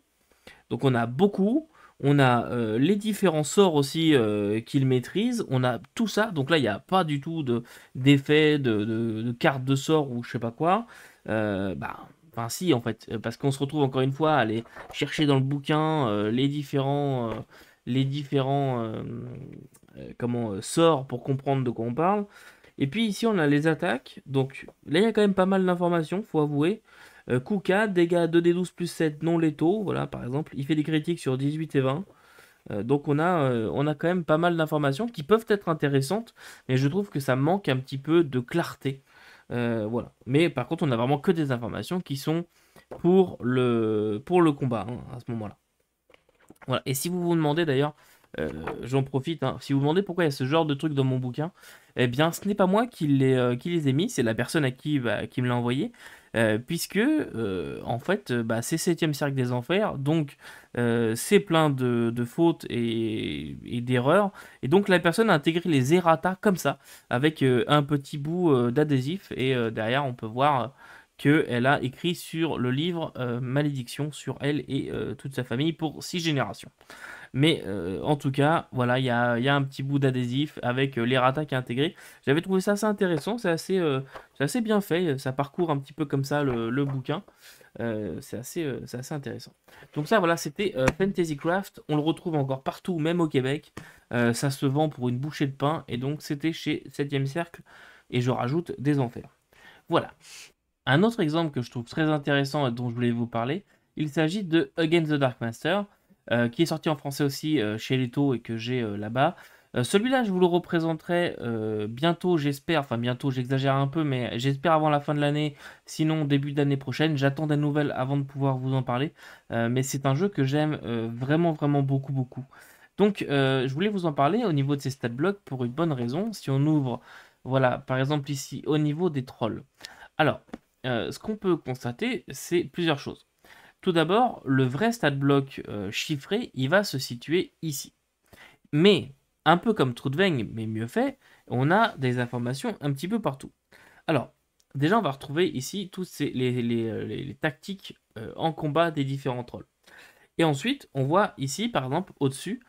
Donc on a beaucoup, on a les différents sorts aussi qu'il maîtrise, on a tout ça. Donc là, il n'y a pas du tout d'effet, de carte de sort ou je sais pas quoi. Enfin si en fait, parce qu'on se retrouve encore une fois à aller chercher dans le bouquin les différents sorts pour comprendre de quoi on parle. Et puis ici on a les attaques, donc là il y a quand même pas mal d'informations, faut avouer. Kuka, dégâts 2d12 plus 7 non létaux, voilà par exemple, il fait des critiques sur 18 et 20. Donc on a quand même pas mal d'informations qui peuvent être intéressantes, mais je trouve que ça manque un petit peu de clarté. Voilà. Mais par contre on a vraiment que des informations qui sont pour le combat, hein, à ce moment-là. Voilà. Et si vous vous demandez d'ailleurs, j'en profite, hein, si vous vous demandez pourquoi il y a ce genre de truc dans mon bouquin, eh bien ce n'est pas moi qui les ai mis, c'est la personne à qui me l'a envoyé, puisque en fait c'est 7ème cercle des enfers, donc c'est plein de fautes et d'erreurs, et donc la personne a intégré les errata comme ça, avec un petit bout d'adhésif, et derrière on peut voir qu'elle a écrit sur le livre Malédiction sur elle et toute sa famille pour 6 générations. Mais en tout cas, voilà, il y a un petit bout d'adhésif avec l'errata qui est intégré. J'avais trouvé ça assez intéressant, c'est assez bien fait, ça parcourt un petit peu comme ça le bouquin. C'est assez intéressant. Donc ça, voilà, c'était Fantasycraft. On le retrouve encore partout, même au Québec. Ça se vend pour une bouchée de pain. Et donc c'était chez 7ème Cercle. Et je rajoute des enfers. Voilà. Un autre exemple que je trouve très intéressant et dont je voulais vous parler, il s'agit de Against the Dark Master, qui est sorti en français aussi chez Leto et que j'ai là-bas. Celui-là, je vous le représenterai bientôt, j'espère. Enfin, bientôt, j'exagère un peu, mais j'espère avant la fin de l'année, sinon début d'année prochaine. J'attends des nouvelles avant de pouvoir vous en parler. Mais c'est un jeu que j'aime vraiment, vraiment beaucoup, beaucoup. Donc, je voulais vous en parler au niveau de ces stat blocks pour une bonne raison. Si on ouvre, voilà, par exemple ici, au niveau des trolls. Alors, ce qu'on peut constater, c'est plusieurs choses. Tout d'abord, le vrai stat block chiffré, il va se situer ici. Mais, un peu comme Truthveng, mais mieux fait, on a des informations un petit peu partout. Alors, déjà on va retrouver ici tous les tactiques en combat des différents trolls. Et ensuite, on voit ici, par exemple, au-dessus,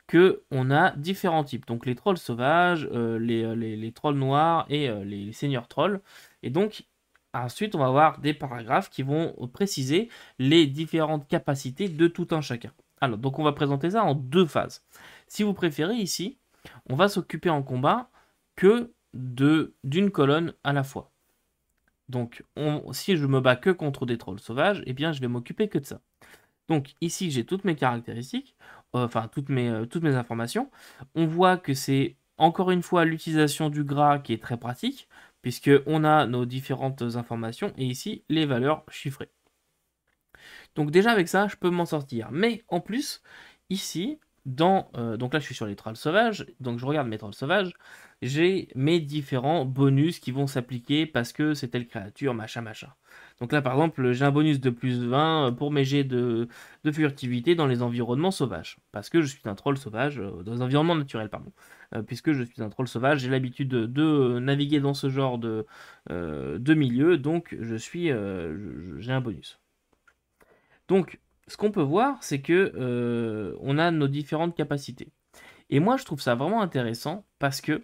que on a différents types. Donc les trolls sauvages, les trolls noirs et les seigneurs trolls. Et donc, ensuite, on va avoir des paragraphes qui vont préciser les différentes capacités de tout un chacun. Alors, donc on va présenter ça en deux phases. Si vous préférez, ici, on va s'occuper en combat que d'une colonne à la fois. Donc, si je me bats que contre des trolls sauvages, eh bien, je vais m'occuper que de ça. Donc ici, j'ai toutes mes caractéristiques, enfin toutes mes informations. On voit que c'est encore une fois l'utilisation du gras qui est très pratique, puisque on a nos différentes informations et ici les valeurs chiffrées. Donc déjà avec ça, je peux m'en sortir. Mais en plus, ici, donc là je suis sur les trolls sauvages, donc je regarde mes trolls sauvages, j'ai mes différents bonus qui vont s'appliquer parce que c'est telle créature, machin, machin. Donc là par exemple, j'ai un bonus de plus 20 pour mes jets de furtivité dans les environnements sauvages. Parce que je suis un troll sauvage, dans les environnements naturels, pardon. Puisque je suis un troll sauvage, j'ai l'habitude de naviguer dans ce genre de milieu, donc j'ai un bonus. Donc, ce qu'on peut voir, c'est que on a nos différentes capacités. Et moi, je trouve ça vraiment intéressant parce que,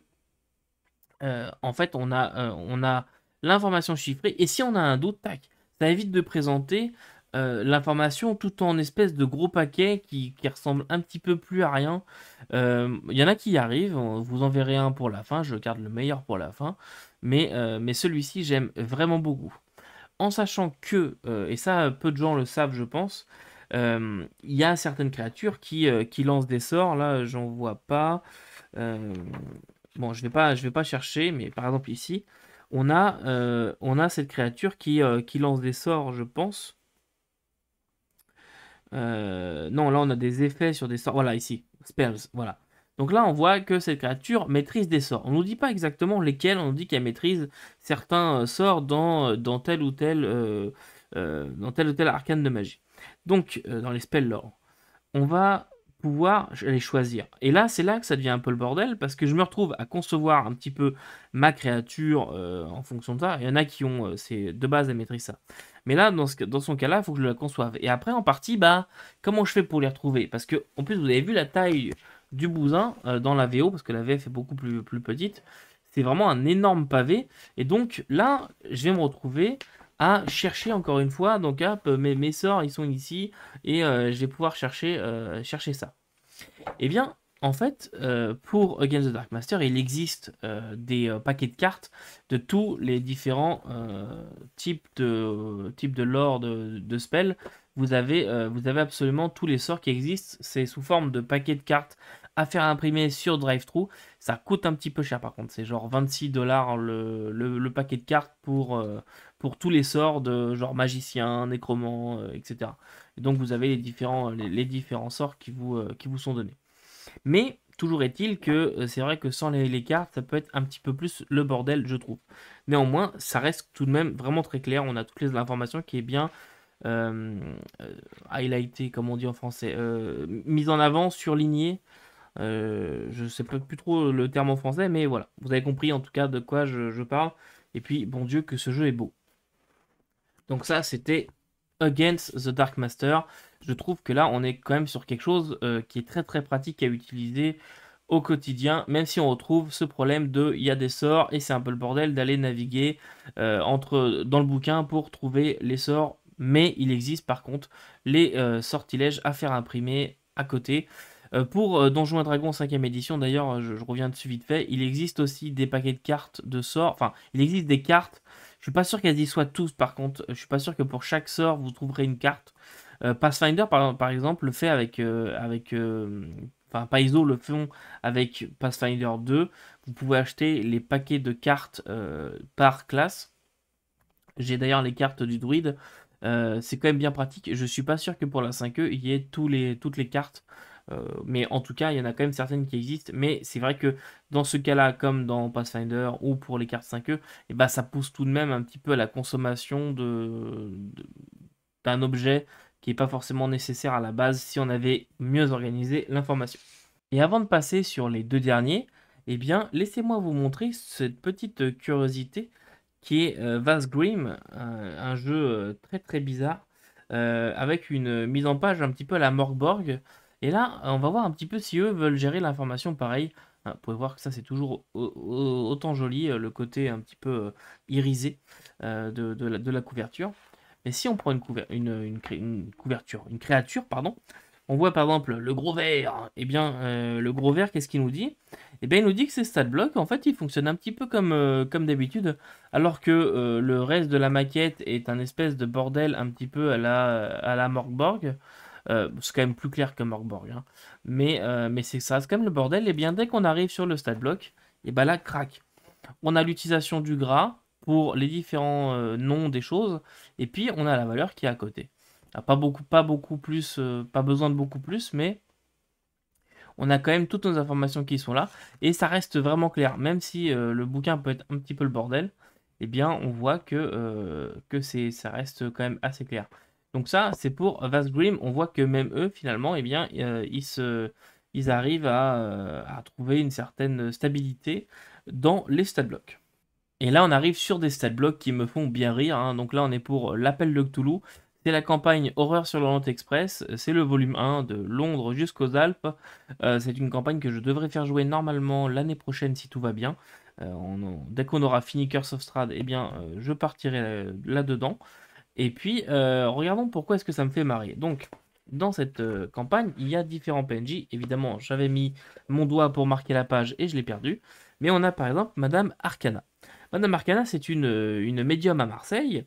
en fait, on a l'information chiffrée. Et si on a un doute, tac, ça évite de présenter l'information tout en espèce de gros paquet qui ressemble un petit peu plus à rien. Il y en a qui y arrivent. Vous en verrez un pour la fin. Je garde le meilleur pour la fin. Mais celui-ci, j'aime vraiment beaucoup en sachant que, et ça peu de gens le savent je pense, il y a certaines créatures qui lancent des sorts, là j'en vois pas. Euh, bon, je vais pas chercher, mais par exemple ici, on a cette créature qui lance des sorts, je pense. Non, là on a des effets sur des sorts. Voilà, ici, spells, voilà. Donc là, on voit que cette créature maîtrise des sorts. On nous dit pas exactement lesquels, on nous dit qu'elle maîtrise certains sorts dans dans tel ou tel arcane de magie. Donc, dans les spells lore, on va pouvoir les choisir. Et là, c'est là que ça devient un peu le bordel, parce que je me retrouve à concevoir un petit peu ma créature en fonction de ça. Il y en a qui ont, c'est de base, elles maîtrisent ça. Mais là, dans son cas-là, il faut que je la conçoive. Et après, en partie, bah, comment je fais pour les retrouver? Parce que, en plus, vous avez vu la taille du bousin dans la VO, parce que la VF est beaucoup plus petite. C'est vraiment un énorme pavé. Et donc, là, je vais me retrouver à chercher encore une fois. Donc, hop, mes sorts, ils sont ici. Et je vais pouvoir chercher ça. Eh bien, en fait, pour Against the Dark Master, il existe des paquets de cartes de tous les différents types de lore de spells. Vous avez absolument tous les sorts qui existent. C'est sous forme de paquets de cartes à faire imprimer sur DriveThru. Ça coûte un petit peu cher par contre. C'est genre 26$ le paquet de cartes pour tous les sorts de genre magicien, nécromant, etc. Et donc vous avez les différents sorts qui vous sont donnés. Mais toujours est-il que c'est vrai que sans les cartes, ça peut être un petit peu plus le bordel, je trouve. Néanmoins, ça reste tout de même vraiment très clair. On a toutes les informations qui est bien euh, highlightée, comme on dit en français, mise en avant, surlignée. Je sais plus trop le terme en français, mais voilà. Vous avez compris en tout cas de quoi je parle. Et puis, bon Dieu, que ce jeu est beau. Donc ça, c'était Against the Dark Master. Je trouve que là, on est quand même sur quelque chose qui est très très pratique à utiliser au quotidien, même si on retrouve ce problème de il y a des sorts et c'est un peu le bordel d'aller naviguer dans le bouquin pour trouver les sorts. Mais il existe par contre les sortilèges à faire imprimer à côté. Pour Donjons et Dragons 5ème édition, d'ailleurs, je reviens dessus vite fait, il existe aussi des paquets de cartes de sorts. Enfin, il existe des cartes. Je suis pas sûr qu'elles y soient tous par contre. Je suis pas sûr que pour chaque sort vous trouverez une carte. Pathfinder par exemple le fait enfin Paizo le font avec Pathfinder 2. Vous pouvez acheter les paquets de cartes par classe. J'ai d'ailleurs les cartes du druide. C'est quand même bien pratique. Je suis pas sûr que pour la 5e il y ait toutes les cartes. Mais en tout cas, il y en a quand même certaines qui existent. Mais c'est vrai que dans ce cas-là, comme dans Pathfinder ou pour les cartes 5e, et bah, ça pousse tout de même un petit peu à la consommation d'un objet qui n'est pas forcément nécessaire à la base si on avait mieux organisé l'information. Et avant de passer sur les deux derniers, eh bien, laissez-moi vous montrer cette petite curiosité qui est Vazgrim, un jeu très très bizarre, avec une mise en page un petit peu à la Morgborg. Et là, on va voir un petit peu si eux veulent gérer l'information pareil. Vous pouvez voir que ça c'est toujours autant joli, le côté un petit peu irisé de la couverture. Mais si on prend une couverture, une créature, pardon, on voit par exemple le gros vert. Eh bien, le gros vert, qu'est-ce qu'il nous dit? Eh bien, il nous dit que ces stat blocks, en fait, il fonctionne un petit peu comme d'habitude, alors que le reste de la maquette est un espèce de bordel un petit peu à la Morgborg. C'est quand même plus clair que Morgborg, hein. Mais c'est ça, c'est quand même le bordel. Et bien, dès qu'on arrive sur le stat block, et ben là, crac. On a l'utilisation du gras pour les différents noms des choses, et puis on a la valeur qui est à côté. Pas beaucoup plus, pas besoin de beaucoup plus, mais on a quand même toutes nos informations qui sont là, et ça reste vraiment clair. Même si le bouquin peut être un petit peu le bordel, eh bien on voit que ça reste quand même assez clair. Donc ça, c'est pour Vazgrim. On voit que même eux, finalement, eh bien, ils arrivent à trouver une certaine stabilité dans les stat blocks. Et là, on arrive sur des stat blocks qui me font bien rire, hein. Donc là, on est pour l'appel de Cthulhu. C'est la campagne Horreur sur l'Orient Express. C'est le volume 1 de Londres jusqu'aux Alpes. C'est une campagne que je devrais faire jouer normalement l'année prochaine si tout va bien. Dès qu'on aura fini Curse of Strahd, eh bien, je partirai là-dedans. Et puis, regardons pourquoi est-ce que ça me fait marrer. Donc, dans cette campagne, il y a différents PNJ. Évidemment, j'avais mis mon doigt pour marquer la page et je l'ai perdu. Mais on a par exemple Madame Arcana. Madame Arcana, c'est une médium à Marseille.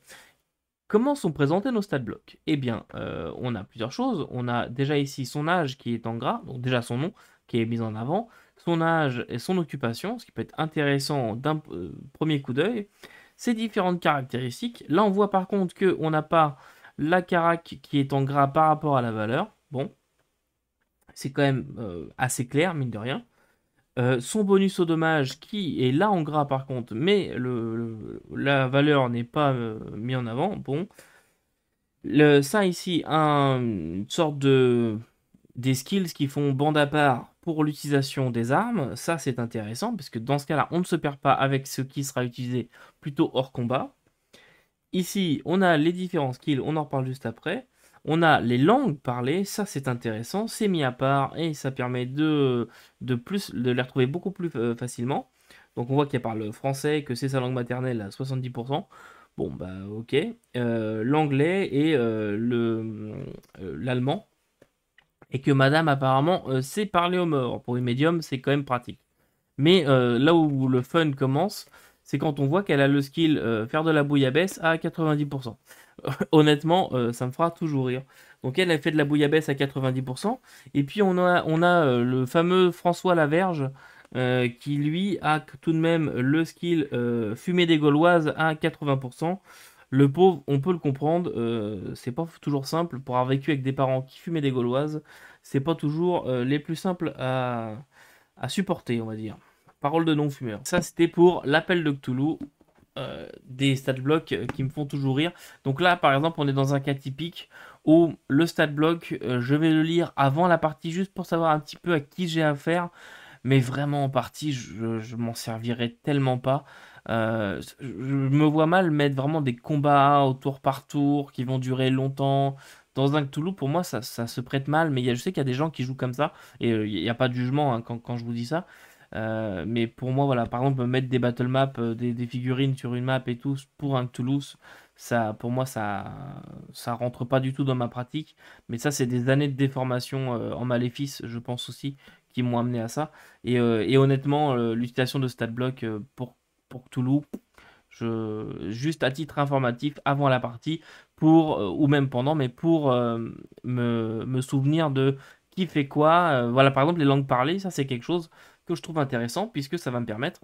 Comment sont présentés nos stat blocks? Eh bien, on a plusieurs choses. On a déjà ici son âge qui est en gras, donc déjà son nom qui est mis en avant, son âge et son occupation, ce qui peut être intéressant d'un premier coup d'œil. Ses différentes caractéristiques. Là, on voit par contre qu'on n'a pas la carac qui est en gras par rapport à la valeur. Bon, c'est quand même assez clair, mine de rien. Son bonus au dommage qui est là en gras par contre, mais la valeur n'est pas mise en avant. Bon, ça ici, une sorte des skills qui font bande à part pour l'utilisation des armes. Ça c'est intéressant parce que dans ce cas-là, on ne se perd pas avec ce qui sera utilisé plutôt hors combat. Ici, on a les différents skills, on en reparle juste après. On a les langues parlées, ça c'est intéressant, c'est mis à part et ça permet de les retrouver beaucoup plus facilement. Donc on voit qu'elle parle français, que c'est sa langue maternelle à 70%. Bon bah ok. L'anglais et l'allemand. Et que madame apparemment sait parler aux morts. Pour une médium, c'est quand même pratique. Mais là où le fun commence, c'est quand on voit qu'elle a le skill faire de la bouillabaisse à 90%. Honnêtement, ça me fera toujours rire. Donc elle fait de la bouillabaisse à 90%. Et puis on a le fameux François Laverge qui lui a tout de même le skill fumer des Gauloises à 80%. Le pauvre, on peut le comprendre, c'est pas toujours simple pour avoir vécu avec des parents qui fumaient des Gauloises. C'est pas toujours les plus simples à supporter, on va dire. Parole de non-fumeur. Ça, c'était pour l'appel de Cthulhu. Des stat blocks qui me font toujours rire. Donc là, par exemple, on est dans un cas typique où le stat block, je vais le lire avant la partie juste pour savoir un petit peu à qui j'ai affaire. Mais vraiment en partie, je m'en servirai tellement pas. Je me vois mal mettre vraiment des combats au tour par tour qui vont durer longtemps. Dans un Cthulhu, pour moi, ça se prête mal. Mais je sais qu'il y a des gens qui jouent comme ça. Et il n'y a pas de jugement hein, quand je vous dis ça. Mais pour moi, voilà, par exemple, mettre des battle maps, des figurines sur une map et tout, pour un Cthulhu, ça, pour moi, ça rentre pas du tout dans ma pratique. Mais ça, c'est des années de déformation en maléfice, je pense aussi, qui m'ont amené à ça. Et honnêtement, l'utilisation de StatBlock pour Cthulhu, juste à titre informatif, avant la partie, ou même pendant, mais pour me souvenir de qui fait quoi. Voilà, par exemple, les langues parlées, ça c'est quelque chose que je trouve intéressant, puisque ça va me permettre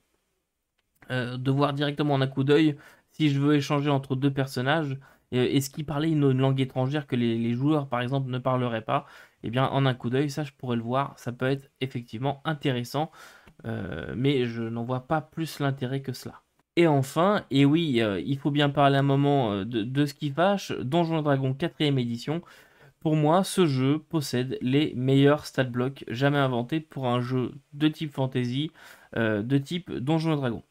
de voir directement en un coup d'œil si je veux échanger entre deux personnages. Est-ce qu'ils parlaient une langue étrangère que les joueurs, par exemple, ne parleraient pas? Eh bien, en un coup d'œil, ça, je pourrais le voir. Ça peut être effectivement intéressant, mais je n'en vois pas plus l'intérêt que cela. Et enfin, et oui, il faut bien parler un moment de ce qui fâche, Donjons et Dragons 4ème édition. Pour moi, ce jeu possède les meilleurs stat blocks jamais inventés pour un jeu de type fantasy, de type Donjons et Dragons.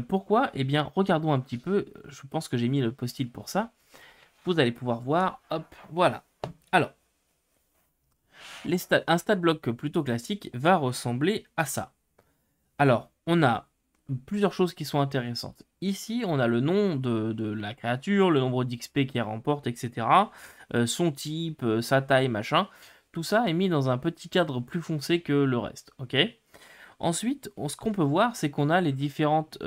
Pourquoi? Eh bien, regardons un petit peu. Je pense que j'ai mis le post-it pour ça. Vous allez pouvoir voir. Hop, voilà. Alors, un stat block plutôt classique va ressembler à ça. Alors, on a plusieurs choses qui sont intéressantes. Ici, on a le nom de la créature, le nombre d'XP qu'elle remporte, etc. Son type, sa taille, machin. Tout ça est mis dans un petit cadre plus foncé que le reste. Ok. Ensuite, ce qu'on peut voir, c'est qu'on a les différentes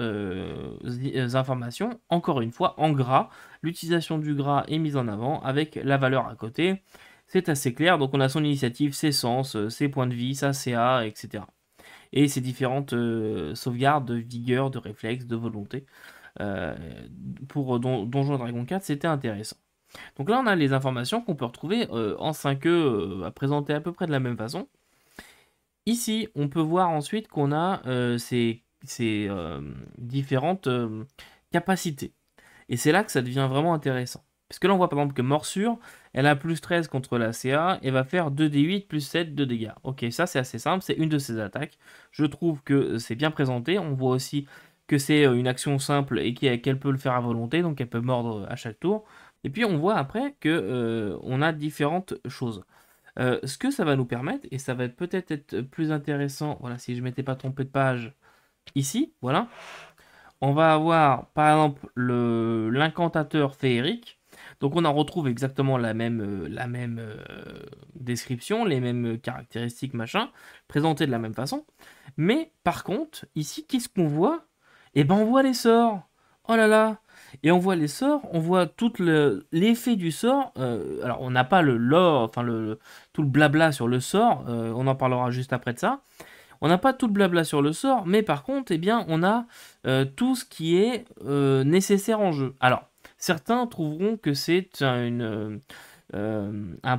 informations, encore une fois, en gras. L'utilisation du gras est mise en avant avec la valeur à côté. C'est assez clair, donc on a son initiative, ses sens, ses points de vie, sa CA, etc. Et ses différentes sauvegardes de vigueur, de réflexe, de volonté. Pour Donjons et Dragons 4, c'était intéressant. Donc là, on a les informations qu'on peut retrouver en 5e, présentées à peu près de la même façon. Ici, on peut voir ensuite qu'on a ces différentes capacités. Et c'est là que ça devient vraiment intéressant. Parce que là, on voit par exemple que Morsure, elle a plus 13 contre la CA et va faire 2d8 plus 7 de dégâts. Ok, ça c'est assez simple, c'est une de ses attaques. Je trouve que c'est bien présenté. On voit aussi que c'est une action simple et qu'elle peut le faire à volonté, donc elle peut mordre à chaque tour. Et puis on voit après que on a différentes choses. Ce que ça va nous permettre, et ça va peut-être être plus intéressant, voilà, si je ne m'étais pas trompé de page, ici, voilà, on va avoir par exemple l'incantateur féerique. Donc on en retrouve exactement la même description, les mêmes caractéristiques, machin, présentées de la même façon. Mais par contre, ici, qu'est-ce qu'on voit? Eh ben on voit les sorts. Oh là là. Et on voit les sorts, on voit tout l'effet du sort. Alors on n'a pas le lore, enfin tout le blabla sur le sort, on en parlera juste après de ça. On n'a pas tout le blabla sur le sort, mais par contre, eh bien, on a tout ce qui est nécessaire en jeu. Alors, certains trouveront que c'est un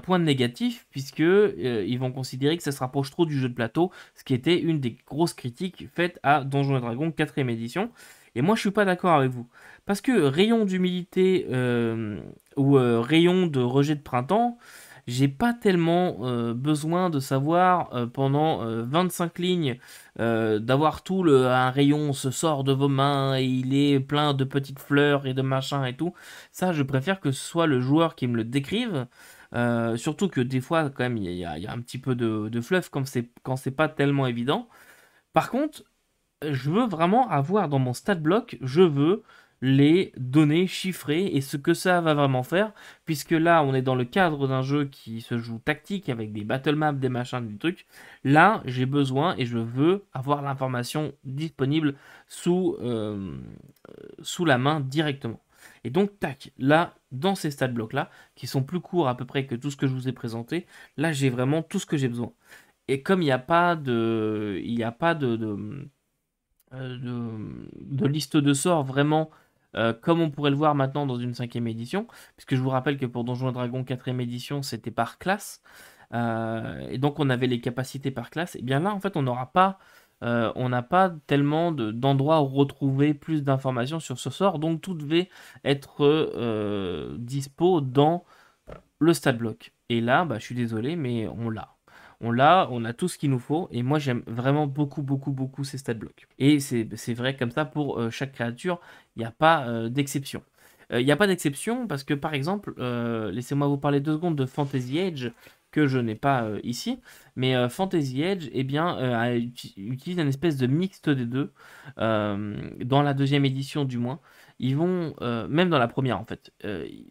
point négatif, puisque ils vont considérer que ça se rapproche trop du jeu de plateau, ce qui était une des grosses critiques faites à Donjons et Dragons 4ème édition. Et moi, je suis pas d'accord avec vous. Parce que rayon d'humilité ou rayon de rejet de printemps, j'ai pas tellement besoin de savoir pendant 25 lignes d'avoir tout un rayon se sort de vos mains et il est plein de petites fleurs et de machins et tout. Ça, je préfère que ce soit le joueur qui me le décrive. Surtout que des fois, quand même, il y a un petit peu de fluff quand c'est pas tellement évident. Par contre, je veux vraiment avoir dans mon stat block, je veux les données chiffrées et ce que ça va vraiment faire, puisque là on est dans le cadre d'un jeu qui se joue tactique avec des battle maps, des machins, des trucs. Là j'ai besoin et je veux avoir l'information disponible sous la main directement. Et donc tac, là dans ces stat blocks là, qui sont plus courts à peu près que tout ce que je vous ai présenté, là j'ai vraiment tout ce que j'ai besoin. Et comme il n'y a pas de liste de sorts vraiment comme on pourrait le voir maintenant dans une 5ème édition, puisque je vous rappelle que pour Donjons et Dragons 4ème édition c'était par classe, et donc on avait les capacités par classe. Et bien là en fait on n'a pas tellement d'endroits où retrouver plus d'informations sur ce sort, donc tout devait être dispo dans le stat block. Et là bah, je suis désolé mais on l'a. On a tout ce qu'il nous faut, et moi j'aime vraiment beaucoup, beaucoup, beaucoup ces stat blocks. Et c'est vrai comme ça pour chaque créature, il n'y a pas d'exception. Il n'y a pas d'exception parce que par exemple, laissez-moi vous parler 2 secondes de Fantasy Age, que je n'ai pas ici, mais Fantasy Age eh bien, utilise une espèce de mixte des deux, dans la 2ème édition du moins. Ils vont, même dans la première en fait,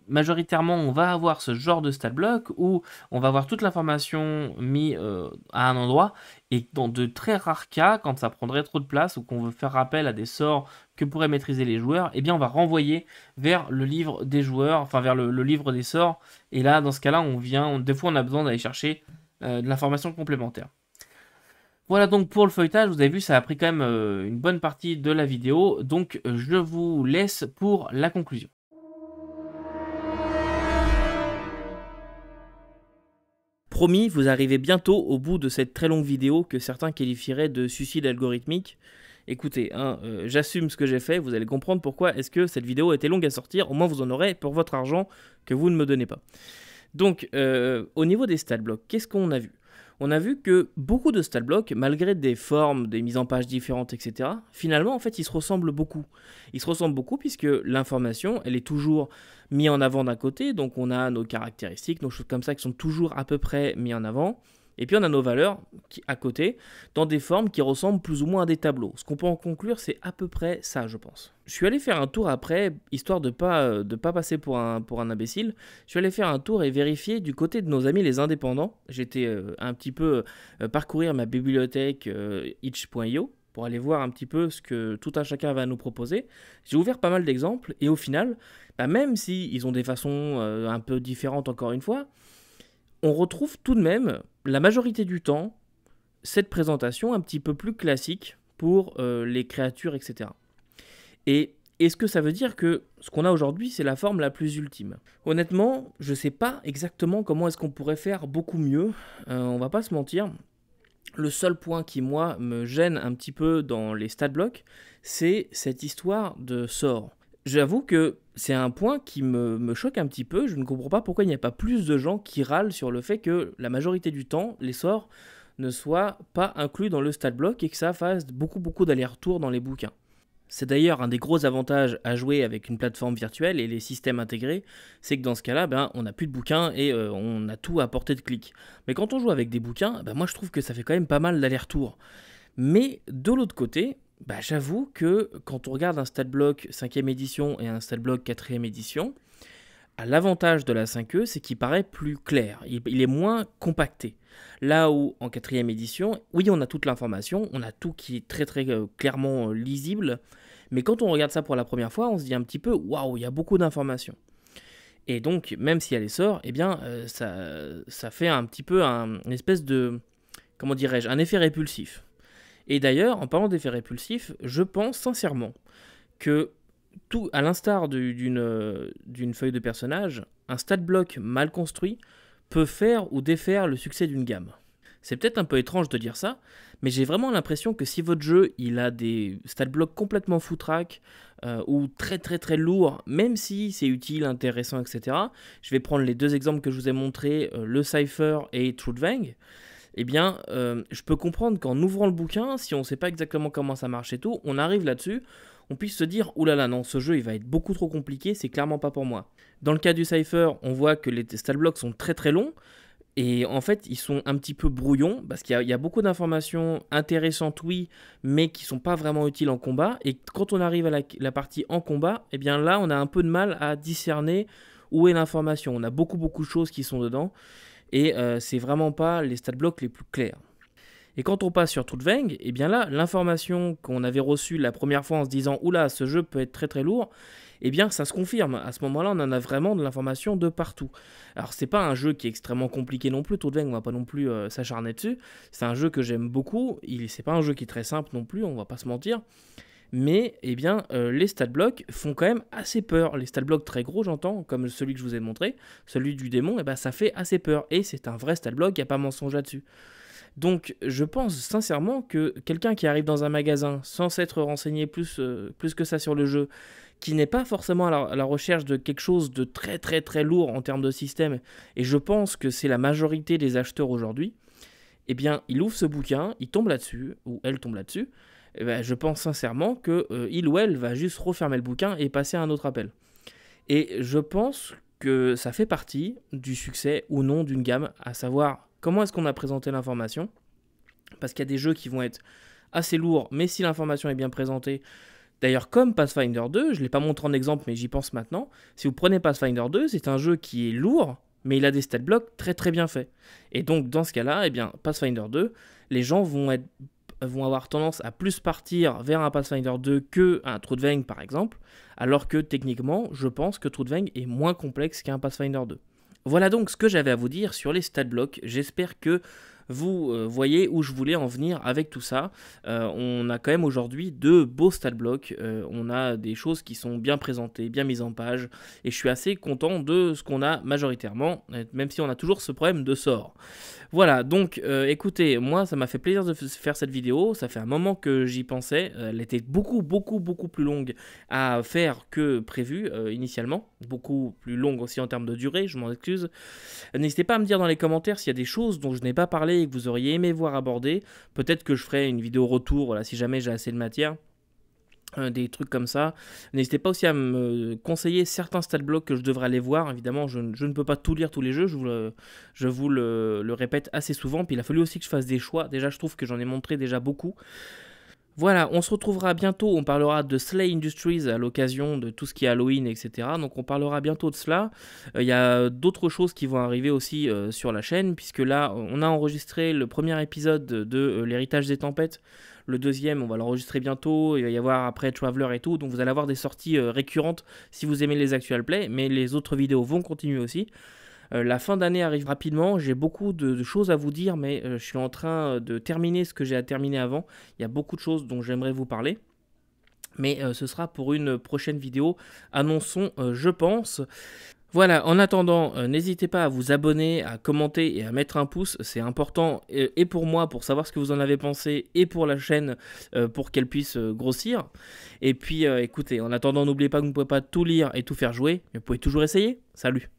majoritairement on va avoir ce genre de stat block où on va avoir toute l'information mise à un endroit, et dans de très rares cas, quand ça prendrait trop de place ou qu'on veut faire appel à des sorts que pourraient maîtriser les joueurs, eh bien on va renvoyer vers le livre des joueurs, enfin vers le livre des sorts, et là dans ce cas-là des fois on a besoin d'aller chercher de l'information complémentaire. Voilà donc pour le feuilletage, vous avez vu ça a pris quand même une bonne partie de la vidéo, donc je vous laisse pour la conclusion. Promis, vous arrivez bientôt au bout de cette très longue vidéo que certains qualifieraient de suicide algorithmique. Écoutez, hein, j'assume ce que j'ai fait, vous allez comprendre pourquoi est-ce que cette vidéo était longue à sortir, au moins vous en aurez pour votre argent que vous ne me donnez pas. Donc, au niveau des stat blocks, qu'est-ce qu'on a vu? On a vu que beaucoup de StatBlock, malgré des formes, des mises en page différentes, etc., finalement, en fait, ils se ressemblent beaucoup. Ils se ressemblent beaucoup puisque l'information, elle est toujours mise en avant d'un côté, donc on a nos caractéristiques, nos choses comme ça qui sont toujours à peu près mis en avant. Et puis on a nos valeurs à côté, dans des formes qui ressemblent plus ou moins à des tableaux. Ce qu'on peut en conclure, c'est à peu près ça, je pense. Je suis allé faire un tour après, histoire de pas passer pour un imbécile. Je suis allé faire un tour et vérifier du côté de nos amis les indépendants. J'étais un petit peu parcourir ma bibliothèque itch.io pour aller voir un petit peu ce que tout un chacun va nous proposer. J'ai ouvert pas mal d'exemples et au final, même si ils ont des façons un peu différentes encore une fois, on retrouve tout de même, la majorité du temps, cette présentation un petit peu plus classique pour les créatures, etc. Et est-ce que ça veut dire que ce qu'on a aujourd'hui, c'est la forme la plus ultime? Honnêtement, je ne sais pas exactement comment est-ce qu'on pourrait faire beaucoup mieux. On va pas se mentir. Le seul point qui, moi, me gêne un petit peu dans les StatBlock, c'est cette histoire de sort. J'avoue que c'est un point qui me choque un petit peu. Je ne comprends pas pourquoi il n'y a pas plus de gens qui râlent sur le fait que la majorité du temps, les sorts ne soient pas inclus dans le StatBlock et que ça fasse beaucoup d'allers-retours dans les bouquins. C'est d'ailleurs un des gros avantages à jouer avec une plateforme virtuelle et les systèmes intégrés, c'est que dans ce cas-là, on n'a plus de bouquins et on a tout à portée de clic. Mais quand on joue avec des bouquins, moi je trouve que ça fait quand même pas mal d'allers-retours. Mais de l'autre côté, j'avoue que quand on regarde un StatBlock 5e édition et un StatBlock 4e édition, l'avantage de la 5e, c'est qu'il paraît plus clair, il est moins compacté. Là où en 4e édition, oui, on a toute l'information, on a tout qui est très clairement lisible, mais quand on regarde ça pour la première fois, on se dit un petit peu, waouh, il y a beaucoup d'informations. Et donc, même s'il y a les sorts, ça fait un petit peu une espèce de, comment dirais-je, un effet répulsif. Et d'ailleurs, en parlant d'effet répulsif, je pense sincèrement que, tout à l'instar d'une feuille de personnage, un StatBlock mal construit peut faire ou défaire le succès d'une gamme. C'est peut-être un peu étrange de dire ça, mais j'ai vraiment l'impression que si votre jeu il a des StatBlocks complètement foutraques ou très lourds, même si c'est utile, intéressant, etc. Je vais prendre les deux exemples que je vous ai montrés, le Cypher et Trudvang. Je peux comprendre qu'en ouvrant le bouquin, si on ne sait pas exactement comment ça marche et tout, on arrive là-dessus, on puisse se dire « Oulala, non, ce jeu, il va être beaucoup trop compliqué, c'est clairement pas pour moi ». Dans le cas du Cypher, on voit que les StatBlocks sont très longs, et en fait, ils sont un petit peu brouillons, parce qu'il y a beaucoup d'informations intéressantes, oui, mais qui sont pas vraiment utiles en combat, et quand on arrive à la partie en combat, là, on a un peu de mal à discerner où est l'information. On a beaucoup de choses qui sont dedans, et c'est vraiment pas les StatBlocks les plus clairs. Et quand on passe sur Trudvang, là, l'information qu'on avait reçue la première fois en se disant « Oula, ce jeu peut être très lourd », ça se confirme. À ce moment-là, on en a vraiment de l'information de partout. Alors, c'est pas un jeu qui est extrêmement compliqué non plus, Trudvang, on va pas non plus s'acharner dessus. C'est un jeu que j'aime beaucoup, c'est pas un jeu qui est très simple non plus, on va pas se mentir. Mais, les StatBlocks font quand même assez peur. Les StatBlocks très gros, j'entends, comme celui que je vous ai montré, celui du démon, ça fait assez peur. Et c'est un vrai StatBlock, il n'y a pas mensonge là-dessus. Donc, je pense sincèrement que quelqu'un qui arrive dans un magasin sans s'être renseigné plus que ça sur le jeu, qui n'est pas forcément à la recherche de quelque chose de très lourd en termes de système, et je pense que c'est la majorité des acheteurs aujourd'hui, il ouvre ce bouquin, il tombe là-dessus, ou elle tombe là-dessus, je pense sincèrement qu'il ou elle va juste refermer le bouquin et passer à un autre appel. Et je pense que ça fait partie du succès ou non d'une gamme, à savoir comment est-ce qu'on a présenté l'information, parce qu'il y a des jeux qui vont être assez lourds, mais si l'information est bien présentée, d'ailleurs comme Pathfinder 2, je ne l'ai pas montré en exemple, mais j'y pense maintenant, si vous prenez Pathfinder 2, c'est un jeu qui est lourd, mais il a des StatBlocks très bien faits. Et donc dans ce cas-là, Pathfinder 2, les gens vont avoir tendance à plus partir vers un Pathfinder 2 qu'un Trudvang par exemple, alors que techniquement, je pense que Trudvang est moins complexe qu'un Pathfinder 2. Voilà donc ce que j'avais à vous dire sur les StatBlocks. J'espère que vous voyez où je voulais en venir avec tout ça. On a quand même aujourd'hui de beaux StatBlocks. On a des choses qui sont bien présentées, bien mises en page. Et je suis assez content de ce qu'on a majoritairement, même si on a toujours ce problème de sort. Voilà, donc écoutez, moi ça m'a fait plaisir de faire cette vidéo. Ça fait un moment que j'y pensais. Elle était beaucoup plus longue à faire que prévu initialement. Beaucoup plus longue aussi en termes de durée, je m'en excuse. N'hésitez pas à me dire dans les commentaires s'il y a des choses dont je n'ai pas parlé et que vous auriez aimé voir abordé. Peut-être que je ferai une vidéo retour, voilà, si jamais j'ai assez de matière. Des trucs comme ça. N'hésitez pas aussi à me conseiller certains stat blocks que je devrais aller voir. Évidemment, je ne peux pas tout lire tous les jeux, je vous le répète assez souvent. Puis il a fallu aussi que je fasse des choix. Déjà, je trouve que j'en ai montré déjà beaucoup. Voilà, on se retrouvera bientôt, on parlera de Slay Industries à l'occasion de tout ce qui est Halloween, etc. Donc on parlera bientôt de cela. Il y a d'autres choses qui vont arriver aussi sur la chaîne, puisque là, on a enregistré le premier épisode de L'Héritage des Tempêtes. Le deuxième, on va l'enregistrer bientôt. Il va y avoir après Traveler et tout. Donc vous allez avoir des sorties récurrentes si vous aimez les actual plays, mais les autres vidéos vont continuer aussi. La fin d'année arrive rapidement, j'ai beaucoup de choses à vous dire, mais je suis en train de terminer ce que j'ai à terminer avant. Il y a beaucoup de choses dont j'aimerais vous parler, mais ce sera pour une prochaine vidéo, annonçons je pense. Voilà, en attendant, n'hésitez pas à vous abonner, à commenter et à mettre un pouce, c'est important et pour moi pour savoir ce que vous en avez pensé et pour la chaîne pour qu'elle puisse grossir. Et puis écoutez, en attendant, n'oubliez pas que vous ne pouvez pas tout lire et tout faire jouer, mais vous pouvez toujours essayer. Salut!